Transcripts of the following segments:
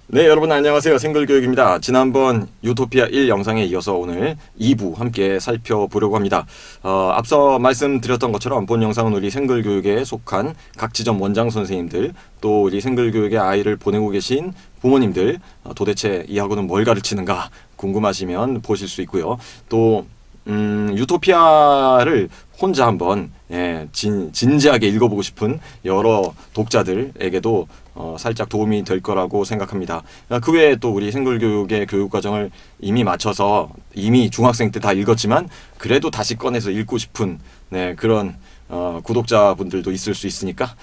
네, 여러분 안녕하세요. 생글교육입니다. 지난번 유토피아 1 영상에 이어서 오늘 2부 함께 살펴보려고 합니다. 앞서 말씀드렸던 것처럼 본 영상은 우리 생글교육에 속한 각 지점 원장 선생님들, 또 우리 생글교육에 아이를 보내고 계신 부모님들, 도대체 이 학원은 뭘 가르치는가 궁금하시면 보실 수 있고요. 또 유토피아를 혼자 한번 진지하게 읽어보고 싶은 여러 독자들에게도 살짝 도움이 될 거라고 생각합니다. 그 외에 또 우리 생글교육의 교육과정을 이미 마쳐서 이미 중학생 때 다 읽었지만 그래도 다시 꺼내서 읽고 싶은 그런 구독자분들도 있을 수 있으니까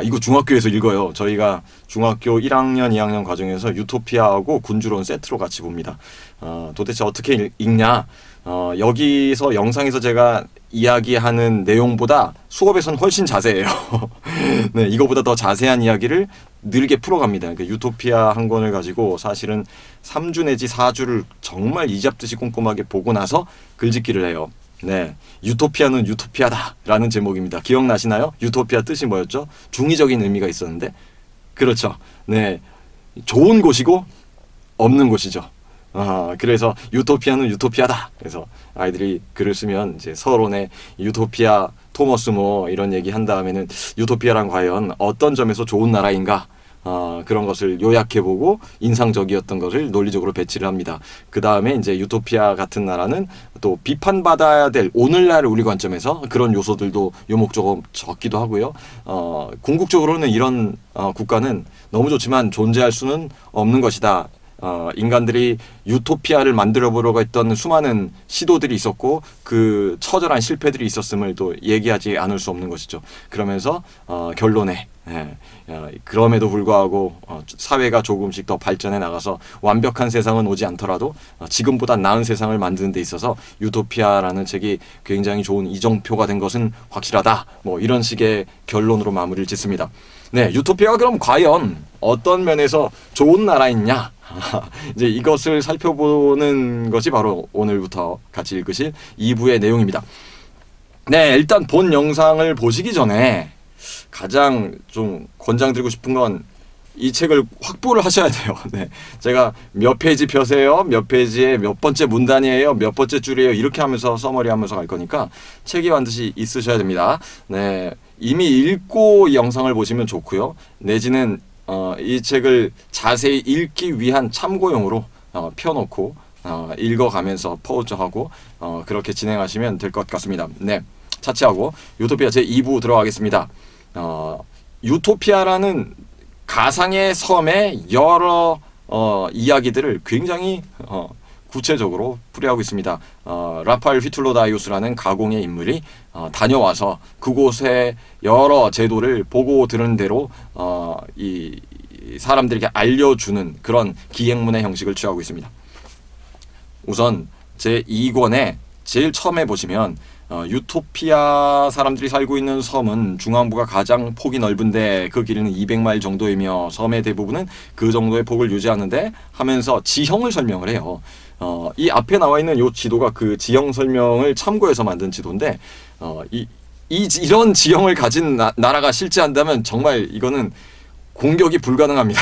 이거 중학교에서 읽어요. 저희가 중학교 1학년, 2학년 과정에서 유토피아하고 군주론 세트로 같이 봅니다. 도대체 어떻게 읽냐? 여기서 영상에서 제가 이야기하는 내용보다 수업에서는 훨씬 자세해요. 네, 이거보다 더 자세한 이야기를 늘게 풀어갑니다. 그러니까 유토피아 한 권을 가지고 사실은 3주 내지 4주를 정말 이잡듯이 꼼꼼하게 보고 나서 글짓기를 해요. 네, 유토피아는 유토피아다라는 제목입니다. 기억나시나요? 유토피아 뜻이 뭐였죠? 중의적인 의미가 있었는데, 그렇죠. 네, 좋은 곳이고 없는 곳이죠. 그래서 유토피아는 유토피아다. 그래서 아이들이 글을 쓰면 이제 서론에 유토피아 토머스 뭐 이런 얘기 한 다음에는 유토피아란 과연 어떤 점에서 좋은 나라인가? 그런 것을 요약해보고 인상적이었던 것을 논리적으로 배치를 합니다. 그 다음에 이제 유토피아 같은 나라는 또 비판받아야 될 오늘날 우리 관점에서 그런 요소들도 요목조금 적기도 하고요. 궁극적으로는 이런 국가는 너무 좋지만 존재할 수는 없는 것이다. 인간들이 유토피아를 만들어 보려고 했던 수많은 시도들이 있었고 그 처절한 실패들이 있었음을 또 얘기하지 않을 수 없는 것이죠. 그러면서 결론에 그럼에도 불구하고 사회가 조금씩 더 발전해 나가서 완벽한 세상은 오지 않더라도 지금보다 나은 세상을 만드는 데 있어서 유토피아라는 책이 굉장히 좋은 이정표가 된 것은 확실하다. 뭐 이런 식의 결론으로 마무리를 짓습니다. 네, 유토피아가 그럼 과연 어떤 면에서 좋은 나라였냐? 이제 이것을 살펴보는 것이 바로 오늘부터 같이 읽으실 2부의 내용입니다. 네, 일단 본 영상을 보시기 전에 가장 좀 권장드리고 싶은 건 이 책을 확보를 하셔야 돼요. 네, 제가 몇 페이지 펴세요, 몇 페이지에 몇 번째 문단이에요, 몇 번째 줄이에요 이렇게 하면서 서머리 하면서 갈 거니까 책이 반드시 있으셔야 됩니다. 네, 이미 읽고 이 영상을 보시면 좋고요. 내지는 이 책을 자세히 읽기 위한 참고용으로 펴놓고 읽어가면서 퍼우처하고 그렇게 진행하시면 될 것 같습니다. 네, 차치하고 유토피아 제2부 들어가겠습니다. 유토피아라는 가상의 섬의 여러 이야기들을 굉장히 구체적으로 풀이하고 있습니다. 라파엘 휘툴로다이우스라는 가공의 인물이 다녀와서 그곳의 여러 제도를 보고 들은 대로 이 사람들에게 알려주는 그런 기행문의 형식을 취하고 있습니다. 우선 제2권에 제일 처음에 보시면 유토피아 사람들이 살고 있는 섬은 중앙부가 가장 폭이 넓은데 그 길이는 200마일 정도이며 섬의 대부분은 그 정도의 폭을 유지하는데 하면서 지형을 설명을 해요. 이 앞에 나와 있는 이 지도가 그 지형 설명을 참고해서 만든 지도인데 이런 지형을 가진 나라가 실제한다면 정말 이거는 공격이 불가능합니다.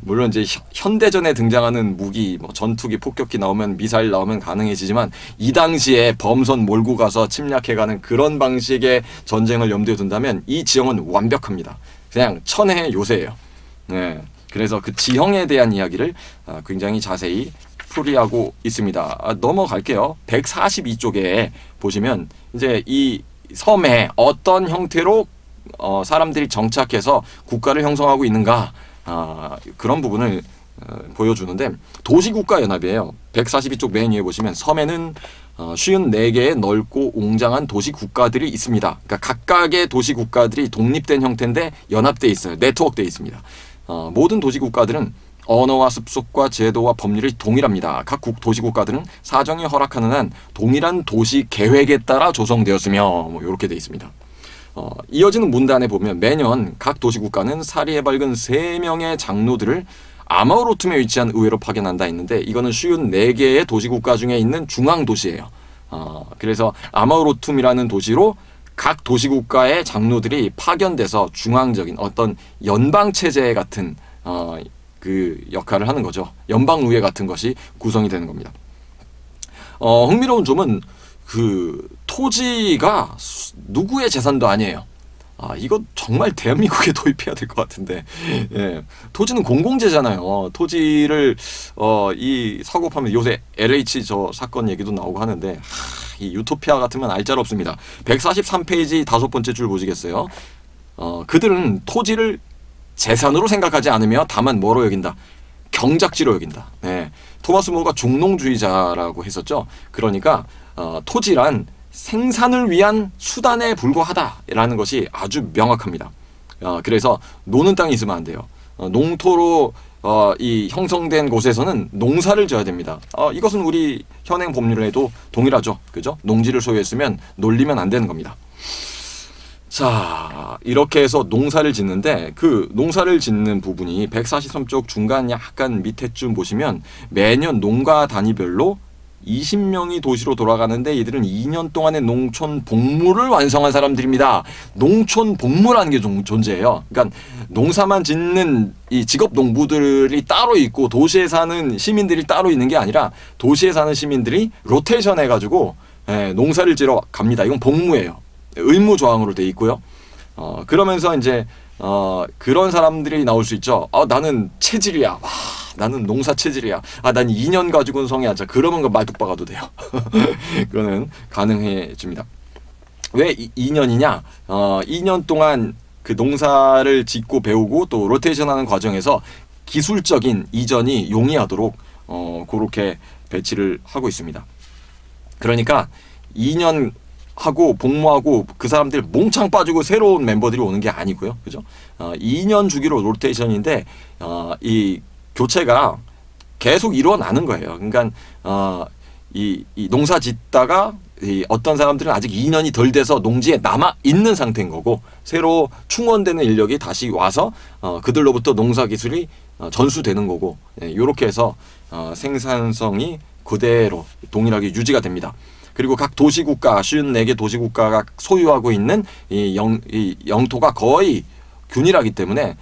물론 이제 현대전에 등장하는 무기, 뭐 전투기, 폭격기 나오면 미사일 나오면 가능해지지만 이 당시에 범선 몰고 가서 침략해가는 그런 방식의 전쟁을 염두에 둔다면 이 지형은 완벽합니다. 그냥 천혜의 요새예요. 네, 그래서 그 지형에 대한 이야기를 굉장히 자세히 풀이하고 있습니다. 넘어갈게요. 142쪽에 보시면 이제 이 섬에 어떤 형태로 사람들이 정착해서 국가를 형성하고 있는가 그런 부분을 보여주는데 도시국가연합이에요. 142쪽 맨 위에 보시면 섬에는 54개의 넓고 웅장한 도시국가들이 있습니다. 그러니까 각각의 도시국가들이 독립된 형태인데 연합되어 있어요. 네트워크되어 있습니다. 모든 도시국가들은 언어와 습속과 제도와 법률이 동일합니다. 각 도시국가들은 사정이 허락하는 한 동일한 도시 계획에 따라 조성되었으며 뭐 이렇게 되어 있습니다. 이어지는 문단에 보면 매년 각 도시국가는 사리에 밝은 3명의 장로들을 아마우로툼에 위치한 의회로 파견한다 했는데 이거는 54개의 도시국가 중에 있는 중앙도시예요. 그래서 아마우로툼이라는 도시로 각 도시국가의 장로들이 파견돼서 중앙적인 어떤 연방체제 같은 그 역할을 하는 거죠. 연방의회 같은 것이 구성이 되는 겁니다. 흥미로운 점은 그 토지가 누구의 재산도 아니에요. 이거 정말 대한민국에 도입해야 될 것 같은데. 예. 토지는 공공재잖아요. 토지를 이 사고파면 요새 LH 저 사건 얘기도 나오고 하는데 이 유토피아 같으면 알짤없습니다. 143페이지 5번째 줄 보시겠어요? 그들은 토지를 재산으로 생각하지 않으며 다만 뭐로 여긴다? 경작지로 여긴다. 네. 토마스 모어가 중농주의자라고 했었죠. 그러니까 토지란 생산을 위한 수단에 불과하다라는 것이 아주 명확합니다. 그래서 노는 땅이 있으면 안 돼요. 농토로 이 형성된 곳에서는 농사를 지어야 됩니다. 이것은 우리 현행 법률에도 동일하죠. 그죠? 농지를 소유했으면 놀리면 안 되는 겁니다. 자, 이렇게 해서 농사를 짓는데 그 농사를 짓는 부분이 143쪽 중간 약간 밑에쯤 보시면 매년 농가 단위별로 20명이 도시로 돌아가는데 이들은 2년 동안의 농촌 복무를 완성한 사람들입니다. 농촌 복무라는 게 존재해요. 그러니까 농사만 짓는 이 직업 농부들이 따로 있고 도시에 사는 시민들이 따로 있는 게 아니라 도시에 사는 시민들이 로테이션 해가지고 농사를 지러 갑니다. 이건 복무예요. 의무 조항으로 돼 있고요. 그러면서 이제 그런 사람들이 나올 수 있죠. 나는 체질이야. 와, 나는 농사 체질이야. 난 2년 가지고는 성에 앉아. 그러면 그 말뚝박아도 돼요. 그거는 가능해집니다. 왜 2년이냐? 2년 동안 그 농사를 짓고 배우고 또 로테이션하는 과정에서 기술적인 이전이 용이하도록 그렇게 배치를 하고 있습니다. 그러니까 2년 하고 복무하고 그 사람들 몽창 빠지고 새로운 멤버들이 오는 게 아니고요. 그죠? 2년 주기로 로테이션인데 이 교체가 계속 일어나는 거예요. 그러니까 이 농사 짓다가 어떤 사람들은 아직 2년이 덜 돼서 농지에 남아 있는 상태인 거고 새로 충원되는 인력이 다시 와서 그들로부터 농사 기술이 전수되는 거고 이렇게 해서 생산성이 그대로 동일하게 유지가 됩니다. 그리고 각 도시국가 54개 도시국가가 소유하고 있는 이 영토가 거의 균일하기 때문에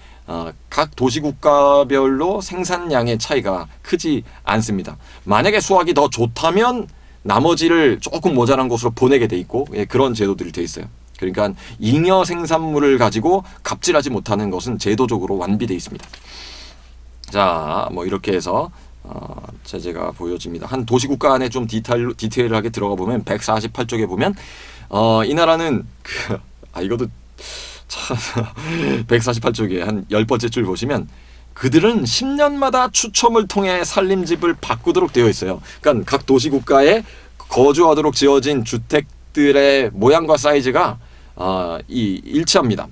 각 도시국가별로 생산량의 차이가 크지 않습니다. 만약에 수확이 더 좋다면 나머지를 조금 모자란 곳으로 보내게 돼 있고 그런 제도들이 돼 있어요. 그러니까 잉여 생산물을 가지고 갑질하지 못하는 것은 제도적으로 완비돼 있습니다. 자, 뭐 이렇게 해서 제재가 보여집니다. 한 도시국가 안에 좀 디테일하게 들어가 보면 148쪽에 보면 이 나라는 이것도 참 148쪽에 한 10번째 줄 보시면 그들은 10년마다 추첨을 통해 살림집을 바꾸도록 되어 있어요. 그러니까 각 도시국가에 거주하도록 지어진 주택들의 모양과 사이즈가 일치합니다.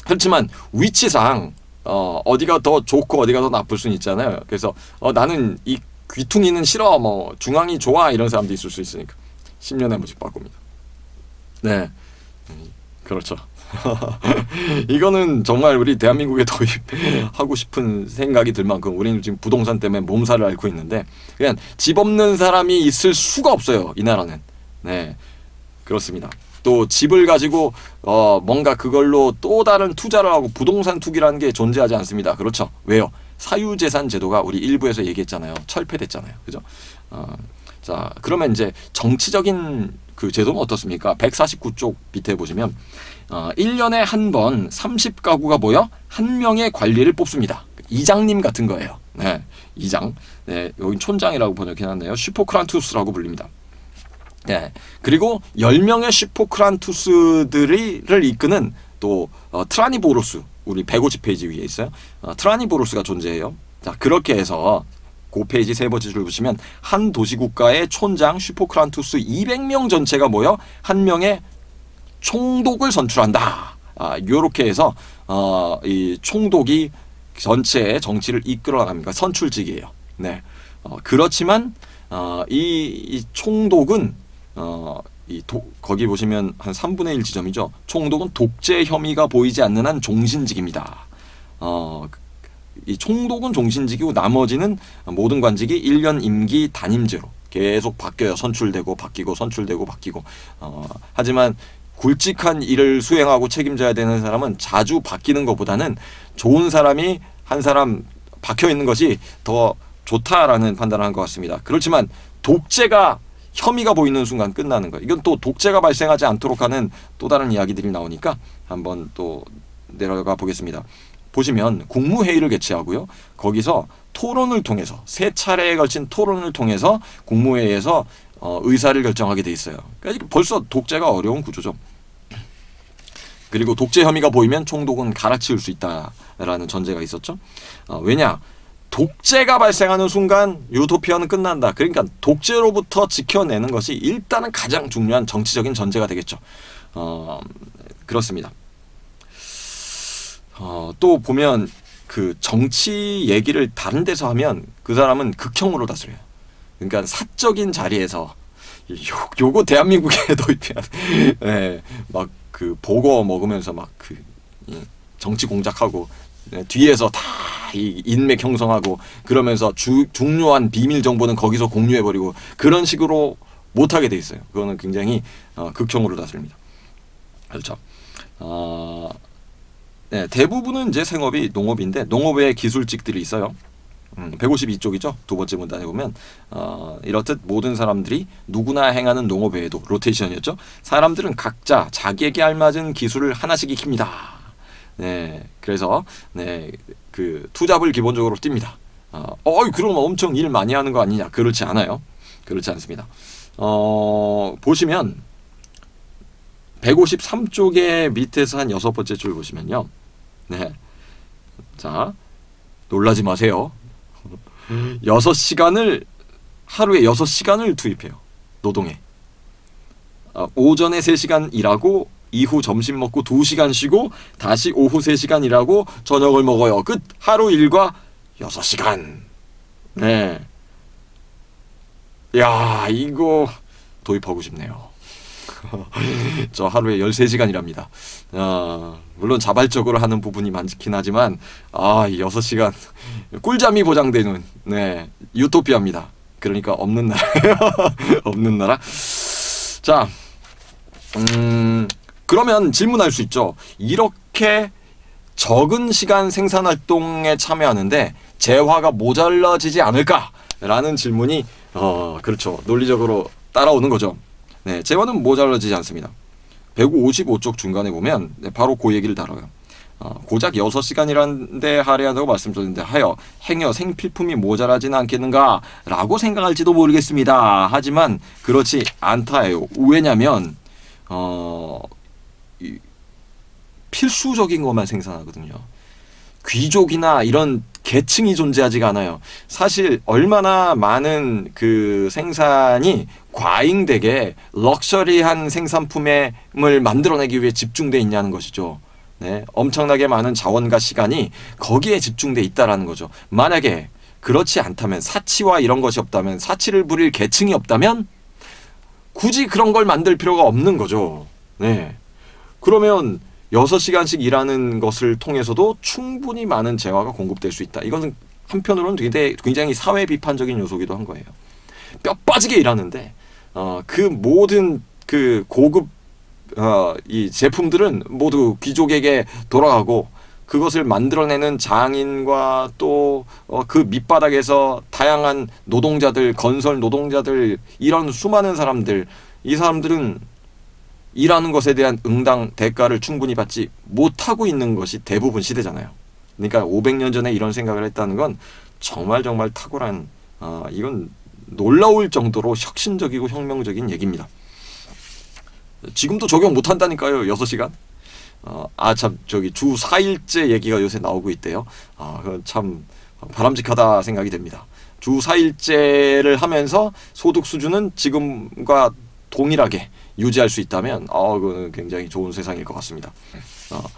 그렇지만 위치상 어디가 더 좋고 어디가 더 나쁠 수는 있잖아요. 그래서 나는 이 귀퉁이는 싫어, 뭐 중앙이 좋아 이런 사람도 있을 수 있으니까 10년에 한 번씩 바꿉니다. 네, 그렇죠. 이거는 정말 우리 대한민국에 도입하고 싶은 생각이 들 만큼 우리는 지금 부동산 때문에 몸살을 앓고 있는데 그냥 집 없는 사람이 있을 수가 없어요. 이 나라는. 네, 그렇습니다. 또 집을 가지고 뭔가 그걸로 또 다른 투자를 하고 부동산 투기라는 게 존재하지 않습니다. 그렇죠? 왜요? 사유재산 제도가 우리 일부에서 얘기했잖아요. 철폐됐잖아요. 그죠? 자, 그러면 이제 정치적인 그 제도는 어떻습니까? 149쪽 밑에 보시면 1년에 한 번 30가구가 모여 한 명의 관리를 뽑습니다. 이장님 같은 거예요. 네, 이장. 네, 여기 촌장이라고 번역해놨네요. 슈포크란투스라고 불립니다. 네, 그리고 10명의 슈포크란투스들을 이끄는 또 트라니보로스, 우리 150페이지 위에 있어요. 트라니보로스가 존재해요. 자, 그렇게 해서 그 페이지 3번째 줄 보시면 한 도시국가의 촌장 슈포크란투스 200명 전체가 모여 한 명의 총독을 선출한다. 요렇게 해서 이 총독이 전체의 정치를 이끌어 나갑니다. 선출직이에요. 네. 그렇지만 이 총독은 거기 보시면 한 3분의 1 지점이죠. 총독은 독재 혐의가 보이지 않는 한 종신직입니다. 이 총독은 종신직이고 나머지는 모든 관직이 1년 임기 단임제로 계속 바뀌어요. 선출되고 바뀌고 선출되고 바뀌고. 하지만 굵직한 일을 수행하고 책임져야 되는 사람은 자주 바뀌는 것보다는 좋은 사람이 한 사람 박혀 있는 것이 더 좋다라는 판단을 한 것 같습니다. 그렇지만 독재가 혐의가 보이는 순간 끝나는 거예요. 이건 또 독재가 발생하지 않도록 하는 또 다른 이야기들이 나오니까 한번 또 내려가 보겠습니다. 보시면 국무회의를 개최하고요. 거기서 토론을 통해서 3차례에 걸친 토론을 통해서 국무회의에서 의사를 결정하게 돼 있어요. 그러니까 벌써 독재가 어려운 구조죠. 그리고 독재 혐의가 보이면 총독은 갈아치울 수 있다라는 전제가 있었죠. 왜냐? 독재가 발생하는 순간 유토피아는 끝난다. 그러니까 독재로부터 지켜내는 것이 일단은 가장 중요한 정치적인 전제가 되겠죠. 그렇습니다. 또 보면 그 정치 얘기를 다른 데서 하면 그 사람은 극형으로 다스려요. 그러니까 사적인 자리에서 요거 대한민국에 도입해야 돼. 네, 막 그 보거 먹으면서 막 그 정치 공작하고 뒤에서 다 이 인맥 형성하고 그러면서 중요한 비밀 정보는 거기서 공유해버리고 그런 식으로 못하게 돼 있어요. 그거는 굉장히 극형으로 다스립니다. 그렇죠. 네, 대부분은 이제 생업이 농업인데 농업의 기술직들이 있어요. 152쪽이죠. 두 번째 문단에 보면 이렇듯 모든 사람들이 누구나 행하는 농업 외에도 로테이션이었죠. 사람들은 각자 자기에게 알맞은 기술을 하나씩 익힙니다. 네, 그래서 네, 그 투잡을 기본적으로 띱니다. 그럼 엄청 일 많이 하는 거 아니냐? 그렇지 않아요. 그렇지 않습니다. 보시면 153쪽의 밑에서 한 6번째 줄 보시면요. 네, 자 놀라지 마세요. 6시간을 하루에 6시간을 투입해요. 노동에. 오전에 3시간 일하고 이후 점심 먹고 2시간 쉬고 다시 오후 3시간 일하고 저녁을 먹어요. 끝. 하루 일과 6시간. 네. 야, 이거 도입하고 싶네요. 저 하루에 13시간 일합니다. 물론 자발적으로 하는 부분이 많긴 하지만 6시간 꿀잠이 보장되는 네, 유토피아입니다. 그러니까 없는 나라예요. 없는 나라. 자, 그러면 질문할 수 있죠. 이렇게 적은 시간 생산활동에 참여하는데 재화가 모자라지지 않을까라는 질문이 그렇죠. 논리적으로 따라오는 거죠. 네, 재화는 모자라지지 않습니다. 155쪽 중간에 보면 바로 그 얘기를 다뤄요. 고작 6시간이라는데 할애한다고 말씀드렸는데 하여 행여 생필품이 모자라지는 않겠는가 라고 생각할지도 모르겠습니다. 하지만 그렇지 않다예요. 왜냐면 필수적인 것만 생산하거든요. 귀족이나 이런 계층이 존재하지가 않아요. 사실 얼마나 많은 그 생산이 과잉되게 럭셔리한 생산품을 만들어내기 위해 집중돼 있냐는 것이죠. 네, 엄청나게 많은 자원과 시간이 거기에 집중돼 있다라는 거죠. 만약에 그렇지 않다면 사치와 이런 것이 없다면 사치를 부릴 계층이 없다면 굳이 그런 걸 만들 필요가 없는 거죠. 네, 그러면 6시간씩 일하는 것을 통해서도 충분히 많은 재화가 공급될 수 있다. 이것은 한편으로는 굉장히 사회 비판적인 요소기도 한 거예요. 뼈 빠지게 일하는데 그 모든 그 고급 이 제품들은 모두 귀족에게 돌아가고 그것을 만들어내는 장인과 또 그 밑바닥에서 다양한 노동자들, 건설 노동자들, 이런 수많은 사람들, 이 사람들은 일하는 것에 대한 응당 대가를 충분히 받지 못하고 있는 것이 대부분 시대잖아요. 그러니까 500년 전에 이런 생각을 했다는 건 정말 탁월한 이건 놀라울 정도로 혁신적이고 혁명적인 얘기입니다. 지금도 적용 못한다니까요. 6시간. 참 저기 주 4일째 얘기가 요새 나오고 있대요. 그건 참 바람직하다 생각이 됩니다. 주 4일째를 하면서 소득 수준은 지금과 동일하게 유지할 수 있다면 그거는 굉장히 좋은 세상일 것 같습니다.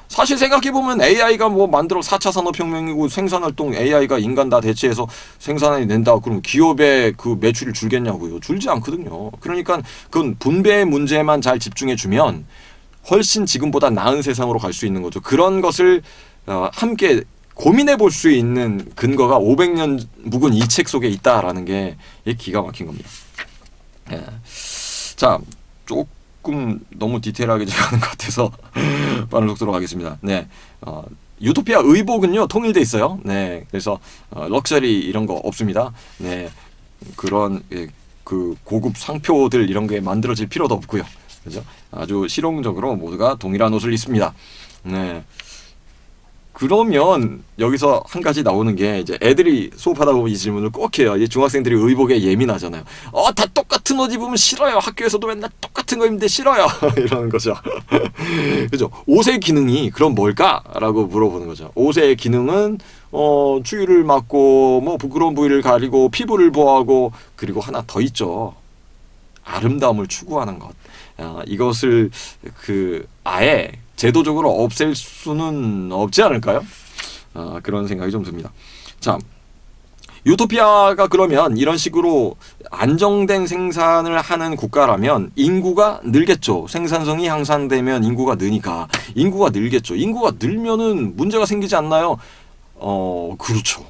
사실 생각해보면 AI가 뭐 만들어 4차 산업혁명이고 생산활동 AI가 인간 다 대체해서 생산해낸다. 그럼 기업의 그 매출이 줄겠냐고요. 줄지 않거든요. 그러니까 그건 분배의 문제만 잘 집중해주면 훨씬 지금보다 나은 세상으로 갈 수 있는 거죠. 그런 것을 함께 고민해 볼 수 있는 근거가 500년 묵은 이 책 속에 있다라는 게 기가 막힌 겁니다. 예. 자, 조금 너무 디테일하게 제가 하는 것 같아서 빠른 속도로 가겠습니다. 네, 유토피아 의복은요 통일돼 있어요. 네, 그래서 럭셔리 이런 거 없습니다. 네, 그런 그 고급 상표들 이런 게 만들어질 필요도 없고요. 그죠? 아주 실용적으로 모두가 동일한 옷을 입습니다. 네. 그러면 여기서 한 가지 나오는 게 이제 애들이 수업하다 보면 이 질문을 꼭 해요. 이제 중학생들이 의복에 예민하잖아요. 다 똑같은 옷 입으면 싫어요. 학교에서도 맨날 똑같은 거 입는데 싫어요. 이러는 거죠. 그죠? 옷의 기능이 그럼 뭘까라고 물어보는 거죠. 옷의 기능은 추위를 막고 뭐 부끄러운 부위를 가리고 피부를 보호하고 그리고 하나 더 있죠. 아름다움을 추구하는 것. 이것을 아예 제도적으로 없앨 수는 없지 않을까요? 그런 생각이 좀 듭니다. 자, 유토피아가 그러면 이런 식으로 안정된 생산을 하는 국가라면 인구가 늘겠죠. 생산성이 향상되면 인구가 느니까 인구가 늘겠죠. 인구가 늘면은 문제가 생기지 않나요? 그렇죠.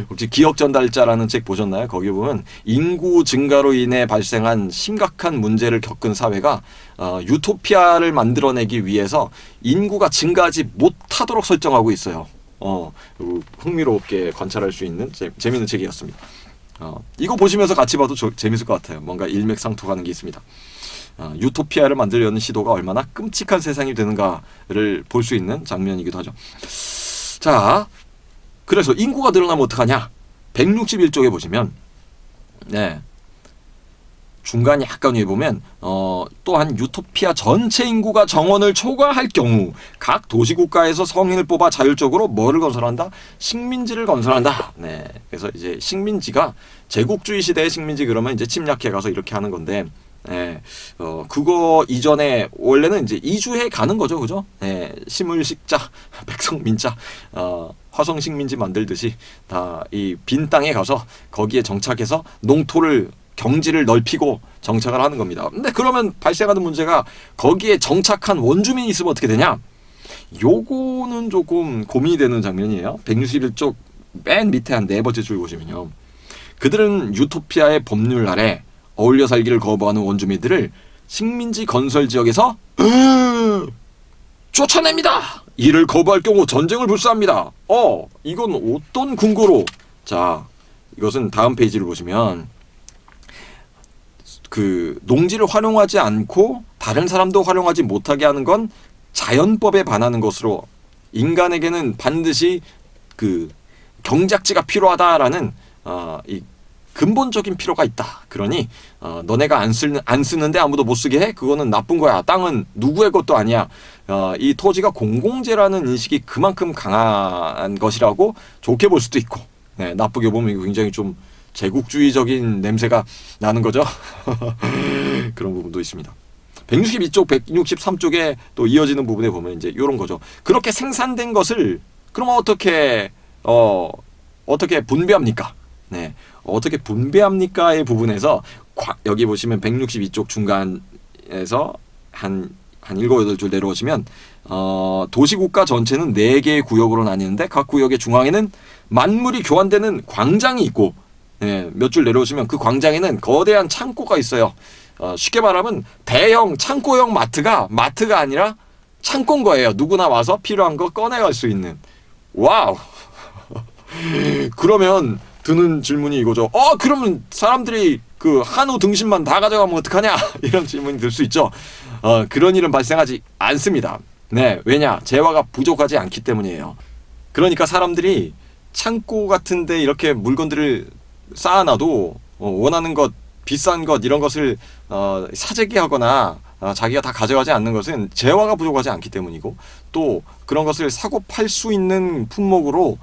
혹시 기억전달자라는 책 보셨나요? 거기 보면 인구 증가로 인해 발생한 심각한 문제를 겪은 사회가 유토피아를 만들어내기 위해서 인구가 증가하지 못하도록 설정하고 있어요. 흥미롭게 관찰할 수 있는 재미있는 책이었습니다. 이거 보시면서 같이 봐도 재밌을 것 같아요. 뭔가 일맥상통하는 게 있습니다. 유토피아를 만들려는 시도가 얼마나 끔찍한 세상이 되는가를 볼 수 있는 장면이기도 하죠. 자, 그래서 인구가 늘어나면 어떡하냐? 161쪽에 보시면 네, 중간 약간 위에 보면 또한 유토피아 전체 인구가 정원을 초과할 경우 각 도시국가에서 성인을 뽑아 자율적으로 뭐를 건설한다? 식민지를 건설한다. 네, 그래서 이제 식민지가 제국주의 시대의 식민지 그러면 이제 침략해 가서 이렇게 하는 건데 네, 그거 이전에 원래는 이제 이주해 가는 거죠, 그죠? 네, 시물식자, 백성민자, 화성 식민지 만들듯이 다 이 빈 땅에 가서 거기에 정착해서 농토를 경지를 넓히고 정착을 하는 겁니다. 근데 그러면 발생하는 문제가 거기에 정착한 원주민이 있으면 어떻게 되냐? 요거는 조금 고민이 되는 장면이에요. 161쪽 맨 밑에 한 네 번째 줄 보시면요. 그들은 유토피아의 법률 아래 어울려 살기를 거부하는 원주민들을 식민지 건설 지역에서 쫓아냅니다. 이를 거부할 경우 전쟁을 불사합니다. 이건 어떤 근거로? 자, 이것은 다음 페이지를 보시면 농지를 활용하지 않고 다른 사람도 활용하지 못하게 하는 건 자연법에 반하는 것으로 인간에게는 반드시 경작지가 필요하다라는 이 근본적인 필요가 있다. 그러니 너네가 안 쓰는데 아무도 못 쓰게 해? 그거는 나쁜 거야. 땅은 누구의 것도 아니야. 이 토지가 공공재라는 인식이 그만큼 강한 것이라고 좋게 볼 수도 있고 네, 나쁘게 보면 이거 굉장히 좀 제국주의적인 냄새가 나는 거죠. 그런 부분도 있습니다. 162쪽, 163쪽에 또 이어지는 부분에 보면 이제 이런 거죠. 그렇게 생산된 것을 그럼 어떻게 분배합니까? 네, 어떻게 분배합니까의 부분에서 여기 보시면 162쪽 중간에서 한 7, 8줄 내려오시면 도시국가 전체는 4개의 구역으로 나뉘는데 각 구역의 중앙에는 만물이 교환되는 광장이 있고 네, 몇 줄 내려오시면 그 광장에는 거대한 창고가 있어요. 쉽게 말하면 대형 창고형 마트가 아니라 창고인 거예요. 누구나 와서 필요한 거 꺼내갈 수 있는. 와우. 그러면 드는 질문이 이거죠. 그러면 사람들이 그 한우 등심만 다 가져가면 어떡하냐? 이런 질문이 들 수 있죠. 그런 일은 발생하지 않습니다. 네, 왜냐? 재화가 부족하지 않기 때문이에요. 그러니까 사람들이 창고 같은데 이렇게 물건들을 쌓아놔도 원하는 것, 비싼 것 이런 것을 사재기하거나 자기가 다 가져가지 않는 것은 재화가 부족하지 않기 때문이고 또 그런 것을 사고 팔 수 있는 품목으로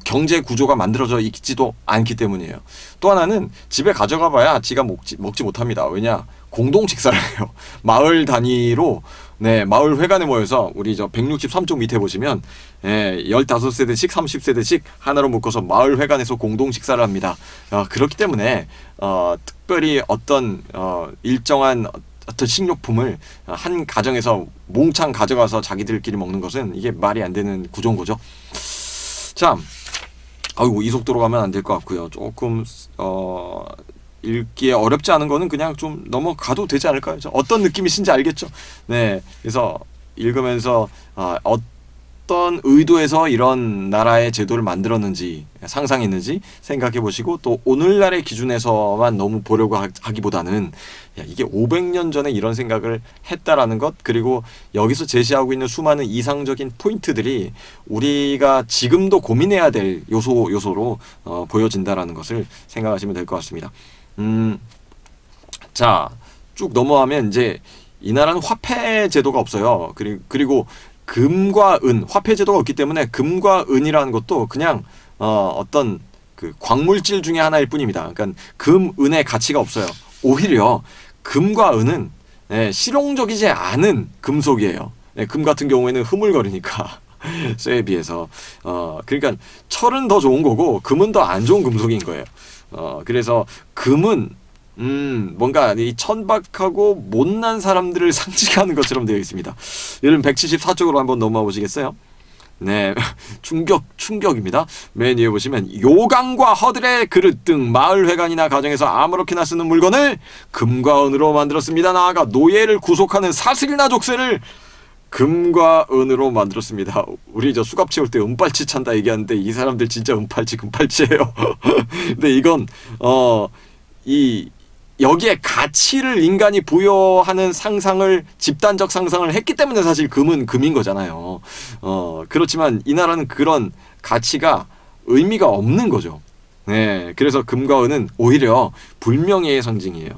경제 구조가 만들어져 있지도 않기 때문이에요. 또 하나는 집에 가져가 봐야 지가 먹지 못합니다. 왜냐? 공동 식사를 해요. 마을 단위로 네, 마을 회관에 모여서 우리 163쪽 밑에 보시면 15세대씩 30세대씩 하나로 묶어서 마을 회관에서 공동 식사를 합니다. 그렇기 때문에 특별히 어떤 일정한 어떤 식료품을 한 가정에서 몽창 가져가서 자기들끼리 먹는 것은 이게 말이 안 되는 구조인 거죠. 자, 이 속도로 가면 안 될 것 같고요. 조금 읽기에 어렵지 않은 거는 그냥 좀 넘어가도 되지 않을까요? 어떤 느낌이신지 알겠죠? 네, 그래서 읽으면서 어떤 의도에서 이런 나라의 제도를 만들었는지 상상했는지 생각해 보시고 또 오늘날의 기준에서만 너무 보려고 하기보다는 야, 이게 500년 전에 이런 생각을 했다라는 것 그리고 여기서 제시하고 있는 수많은 이상적인 포인트들이 우리가 지금도 고민해야 될 요소로 보여진다라는 것을 생각하시면 될 것 같습니다. 자, 쭉 넘어가면 이제 이 나라는 화폐 제도가 없어요. 그리고 금과 은, 화폐 제도가 없기 때문에 금과 은이라는 것도 그냥 어떤 그 광물질 중에 하나일 뿐입니다. 그러니까 금, 은의 가치가 없어요. 오히려 금과 은은 실용적이지 않은 금속이에요. 금 같은 경우에는 흐물거리니까 쇠에 비해서 그러니까 철은 더 좋은 거고 금은 더 안 좋은 금속인 거예요. 그래서 금은 뭔가 이 천박하고 못난 사람들을 상징하는 것처럼 되어 있습니다. 예를 174쪽으로 한번 넘어와 보시겠어요? 네, 충격입니다. 맨 위에 보시면 요강과 허들의 그릇 등 마을 회관이나 가정에서 아무렇게나 쓰는 물건을 금과 은으로 만들었습니다. 나아가 노예를 구속하는 사슬이나 족쇄를 금과 은으로 만들었습니다. 우리 저 수갑 채울 때 은팔찌 찬다 얘기하는데 이 사람들 진짜 은팔찌 금팔찌예요. 근데 이건 여기에 가치를 인간이 부여하는 상상을 집단적 상상을 했기 때문에 사실 금은 금인 거잖아요. 그렇지만 이 나라는 그런 가치가 의미가 없는 거죠. 네, 그래서 금과 은은 오히려 불명예의 상징이에요.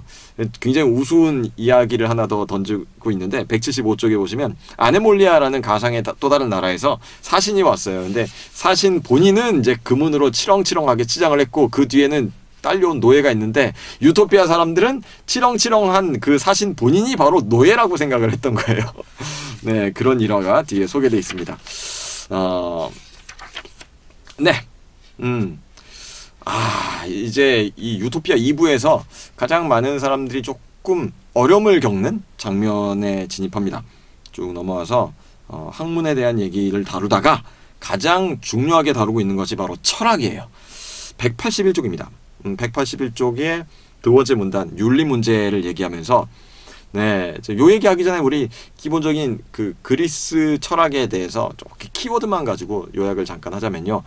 굉장히 우스운 이야기를 하나 더 던지고 있는데 175쪽에 보시면 아네몰리아라는 가상의 또 다른 나라에서 사신이 왔어요. 근데 사신 본인은 이제 금은으로 치렁치렁하게 치장을 했고 그 뒤에는 딸려온 노예가 있는데 유토피아 사람들은 치렁치렁한 그 사신 본인이 바로 노예라고 생각을 했던 거예요. 네, 그런 일화가 뒤에 소개되어 있습니다. 네, 이제 이 유토피아 2부에서 가장 많은 사람들이 조금 어려움을 겪는 장면에 진입합니다. 쭉 넘어와서 학문에 대한 얘기를 다루다가 가장 중요하게 다루고 있는 것이 바로 철학이에요. 181쪽입니다. 181쪽의 두 번째 문단 윤리 문제를 얘기하면서 요 얘기하기 전에 우리 기본적인 그 그리스 철학에 대해서 조금 키워드만 가지고 요약을 잠깐 하자면요.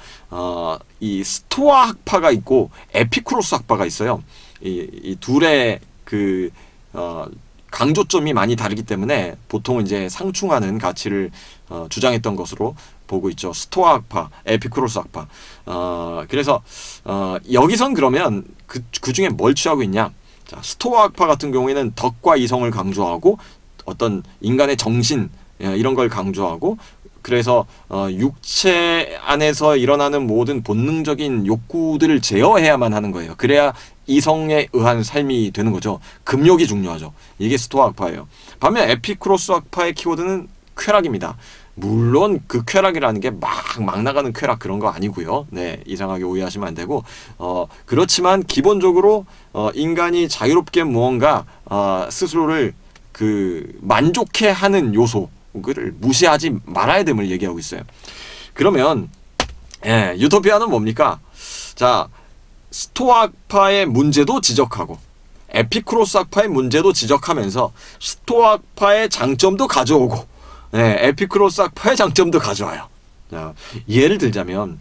이 스토아 학파가 있고 에피쿠로스 학파가 있어요. 이 둘의 그 강조점이 많이 다르기 때문에 보통은 이제 상충하는 가치를 주장했던 것으로 보고 있죠. 스토아 학파, 에피쿠로스 학파. 그래서 여기선 그러면 그 중에 뭘 취하고 있냐? 자, 스토아 학파 같은 경우에는 덕과 이성을 강조하고 어떤 인간의 정신 이런 걸 강조하고 그래서 육체 안에서 일어나는 모든 본능적인 욕구들을 제어해야만 하는 거예요. 그래야 이성에 의한 삶이 되는 거죠. 금욕이 중요하죠. 이게 스토아 학파예요. 반면 에피쿠로스 학파의 키워드는 쾌락입니다. 물론 그 쾌락이라는 게 막 나가는 쾌락 그런 거 아니고요. 네, 이상하게 오해하시면 안 되고 그렇지만 기본적으로 인간이 자유롭게 무언가 스스로를 그 만족해 하는 요소를 무시하지 말아야 됨을 얘기하고 있어요. 그러면 유토피아는 뭡니까? 자, 스토아 학파의 문제도 지적하고 에피쿠로스 학파의 문제도 지적하면서 스토아 학파의 장점도 가져오고 에피쿠로스 학파의 장점도 가져와요. 자, 예를 들자면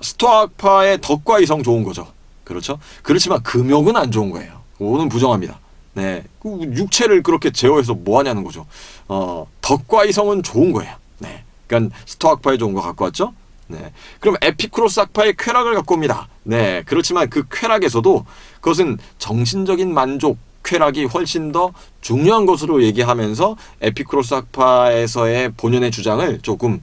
스토아 학파의 덕과 이성 좋은 거죠. 그렇죠? 그렇지만 금욕은 안 좋은 거예요. 그거는 부정합니다. 네, 육체를 그렇게 제어해서 뭐 하냐는 거죠. 덕과 이성은 좋은 거예요. 네, 그러니까 스토아 학파의 좋은 거 갖고 왔죠. 네, 그럼 에피쿠로스 학파의 쾌락을 갖고 옵니다. 네, 그렇지만 그 쾌락에서도 그것은 정신적인 만족 쾌락이 훨씬 더 중요한 것으로 얘기하면서 에피쿠로스 학파에서의 본연의 주장을 조금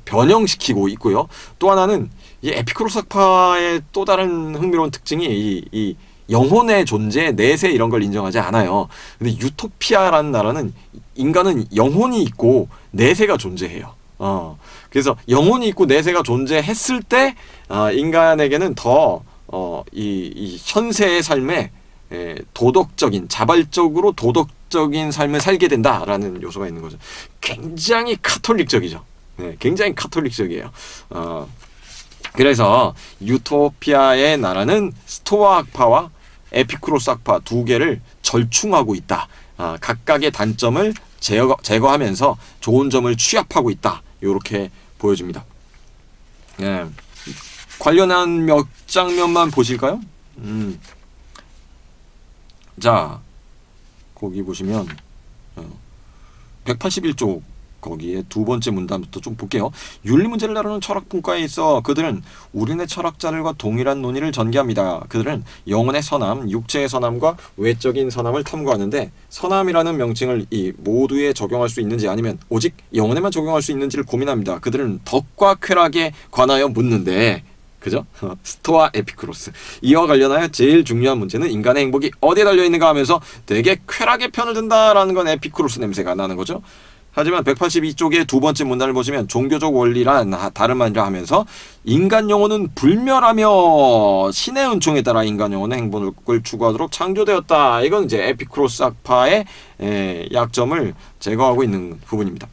변형시키고 있고요. 또 하나는 이 에피쿠로스 학파의 또 다른 흥미로운 특징이 이 영혼의 존재, 내세 이런 걸 인정하지 않아요. 근데 유토피아라는 나라는 인간은 영혼이 있고 내세가 존재해요. 그래서 영혼이 있고 내세가 존재했을 때 인간에게는 더 이 현세의 삶에 도덕적인, 자발적으로 도덕적인 삶을 살게 된다라는 요소가 있는 거죠. 굉장히 카톨릭적이죠. 네, 굉장히 카톨릭적이에요. 그래서 유토피아의 나라는 스토아 학파와 에피쿠로스 학파 두 개를 절충하고 있다. 각각의 단점을 제거하면서 좋은 점을 취합하고 있다. 이렇게 보여집니다. 예. 관련한 몇 장면만 보실까요? 자, 거기 보시면 181쪽 거기에 두 번째 문단부터 좀 볼게요. 윤리 문제를 다루는 철학 분과에 있어 그들은 우리네 철학자들과 동일한 논의를 전개합니다. 그들은 영혼의 선함, 육체의 선함과 외적인 선함을 탐구하는데 선함이라는 명칭을 이 모두에 적용할 수 있는지 아니면 오직 영혼에만 적용할 수 있는지를 고민합니다. 그들은 덕과 쾌락에 관하여 묻는데 그죠? 스토아 에피쿠로스. 이와 관련하여 제일 중요한 문제는 인간의 행복이 어디에 달려있는가 하면서 되게 쾌락의 편을 든다라는 건 에피쿠로스 냄새가 나는 거죠. 하지만 182쪽의 두 번째 문단을 보시면 종교적 원리란 다름 아니라 하면서 인간 영혼은 불멸하며 신의 은총에 따라 인간 영혼의 행복을 추구하도록 창조되었다. 이건 이제 에피쿠로스 학파의 약점을 제거하고 있는 부분입니다.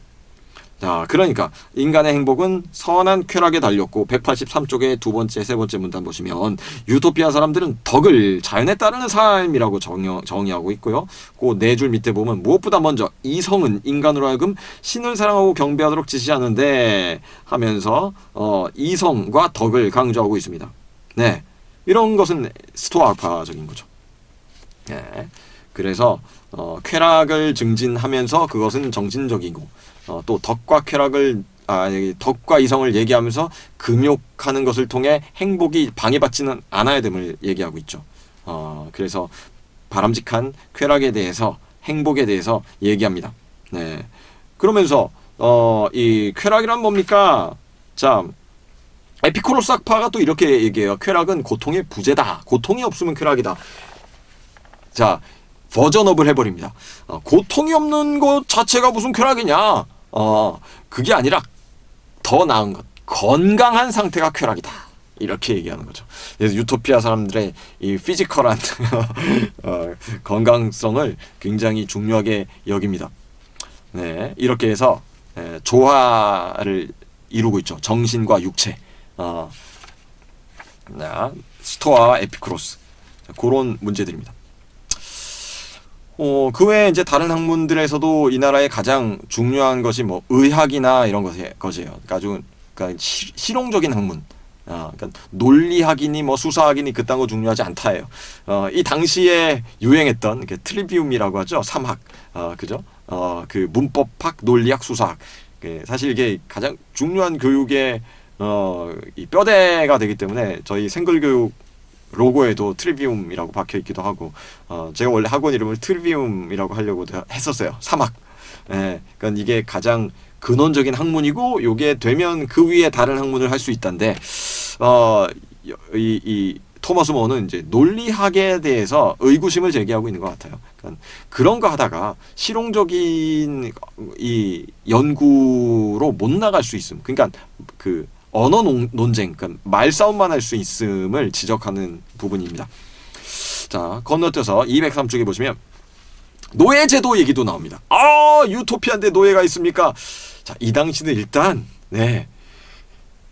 자, 그러니까 인간의 행복은 선한 쾌락에 달렸고 183쪽의 두 번째, 세 번째 문단 보시면 유토피아 사람들은 덕을 자연에 따르는 삶이라고 정의하고 있고요. 그 네 줄 밑에 보면 무엇보다 먼저 이성은 인간으로 하여금 신을 사랑하고 경배하도록 지시하는데 하면서 이성과 덕을 강조하고 있습니다. 네, 이런 것은 스토아파적인 거죠. 네, 그래서 쾌락을 증진하면서 그것은 정신적이고 또 덕과 쾌락을 덕과 이성을 얘기하면서 금욕하는 것을 통해 행복이 방해받지는 않아야 됨을 얘기하고 있죠. 그래서 바람직한 쾌락에 대해서 행복에 대해서 얘기합니다. 네. 그러면서 이 쾌락이란 뭡니까? 자, 에피쿠로스 학파가 또 이렇게 얘기해요. 쾌락은 고통의 부재다. 고통이 없으면 쾌락이다. 자, 버전업을 해버립니다. 고통이 없는 것 자체가 무슨 쾌락이냐? 그게 아니라 더 나은 것, 건강한 상태가 쾌락이다. 이렇게 얘기하는 거죠. 그래서 유토피아 사람들의 이 피지컬한 건강성을 굉장히 중요하게 여깁니다. 네, 이렇게 해서 조화를 이루고 있죠. 정신과 육체. 스토아와 에피쿠로스. 그런 문제들입니다. 그 외에 이제 다른 학문들에서도 이 나라의 가장 중요한 것이 뭐 의학이나 이런 것이에요. 그러니까 아주 실용적인 학문. 그러니까 논리학이니 뭐 수사학이니 그딴 거 중요하지 않다예요. 이 당시에 유행했던 트리비움이라고 하죠. 3학. 그죠? 그 문법학, 논리학, 수사학. 사실 이게 가장 중요한 교육의 이 뼈대가 되기 때문에 저희 생글교육 로고에도 트리비움이라고 박혀 있기도 하고, 제가 원래 학원 이름을 트리비움이라고 하려고 했었어요. 3학. 그러니까 이게 가장 근원적인 학문이고, 요게 되면 그 위에 다른 학문을 할 수 있다는데, 이 토마스 모어는 이제 논리학에 대해서 의구심을 제기하고 있는 것 같아요. 그러니까 그런 거 하다가 실용적인 이 연구로 못 나갈 수 있음. 그러니까 그 언어 논쟁, 그러니까 말싸움만 할 수 있음을 지적하는 부분입니다. 자, 건너뛰어서 203쪽에 보시면 노예제도 얘기도 나옵니다. 유토피아인데 노예가 있습니까? 자, 이 당시는 일단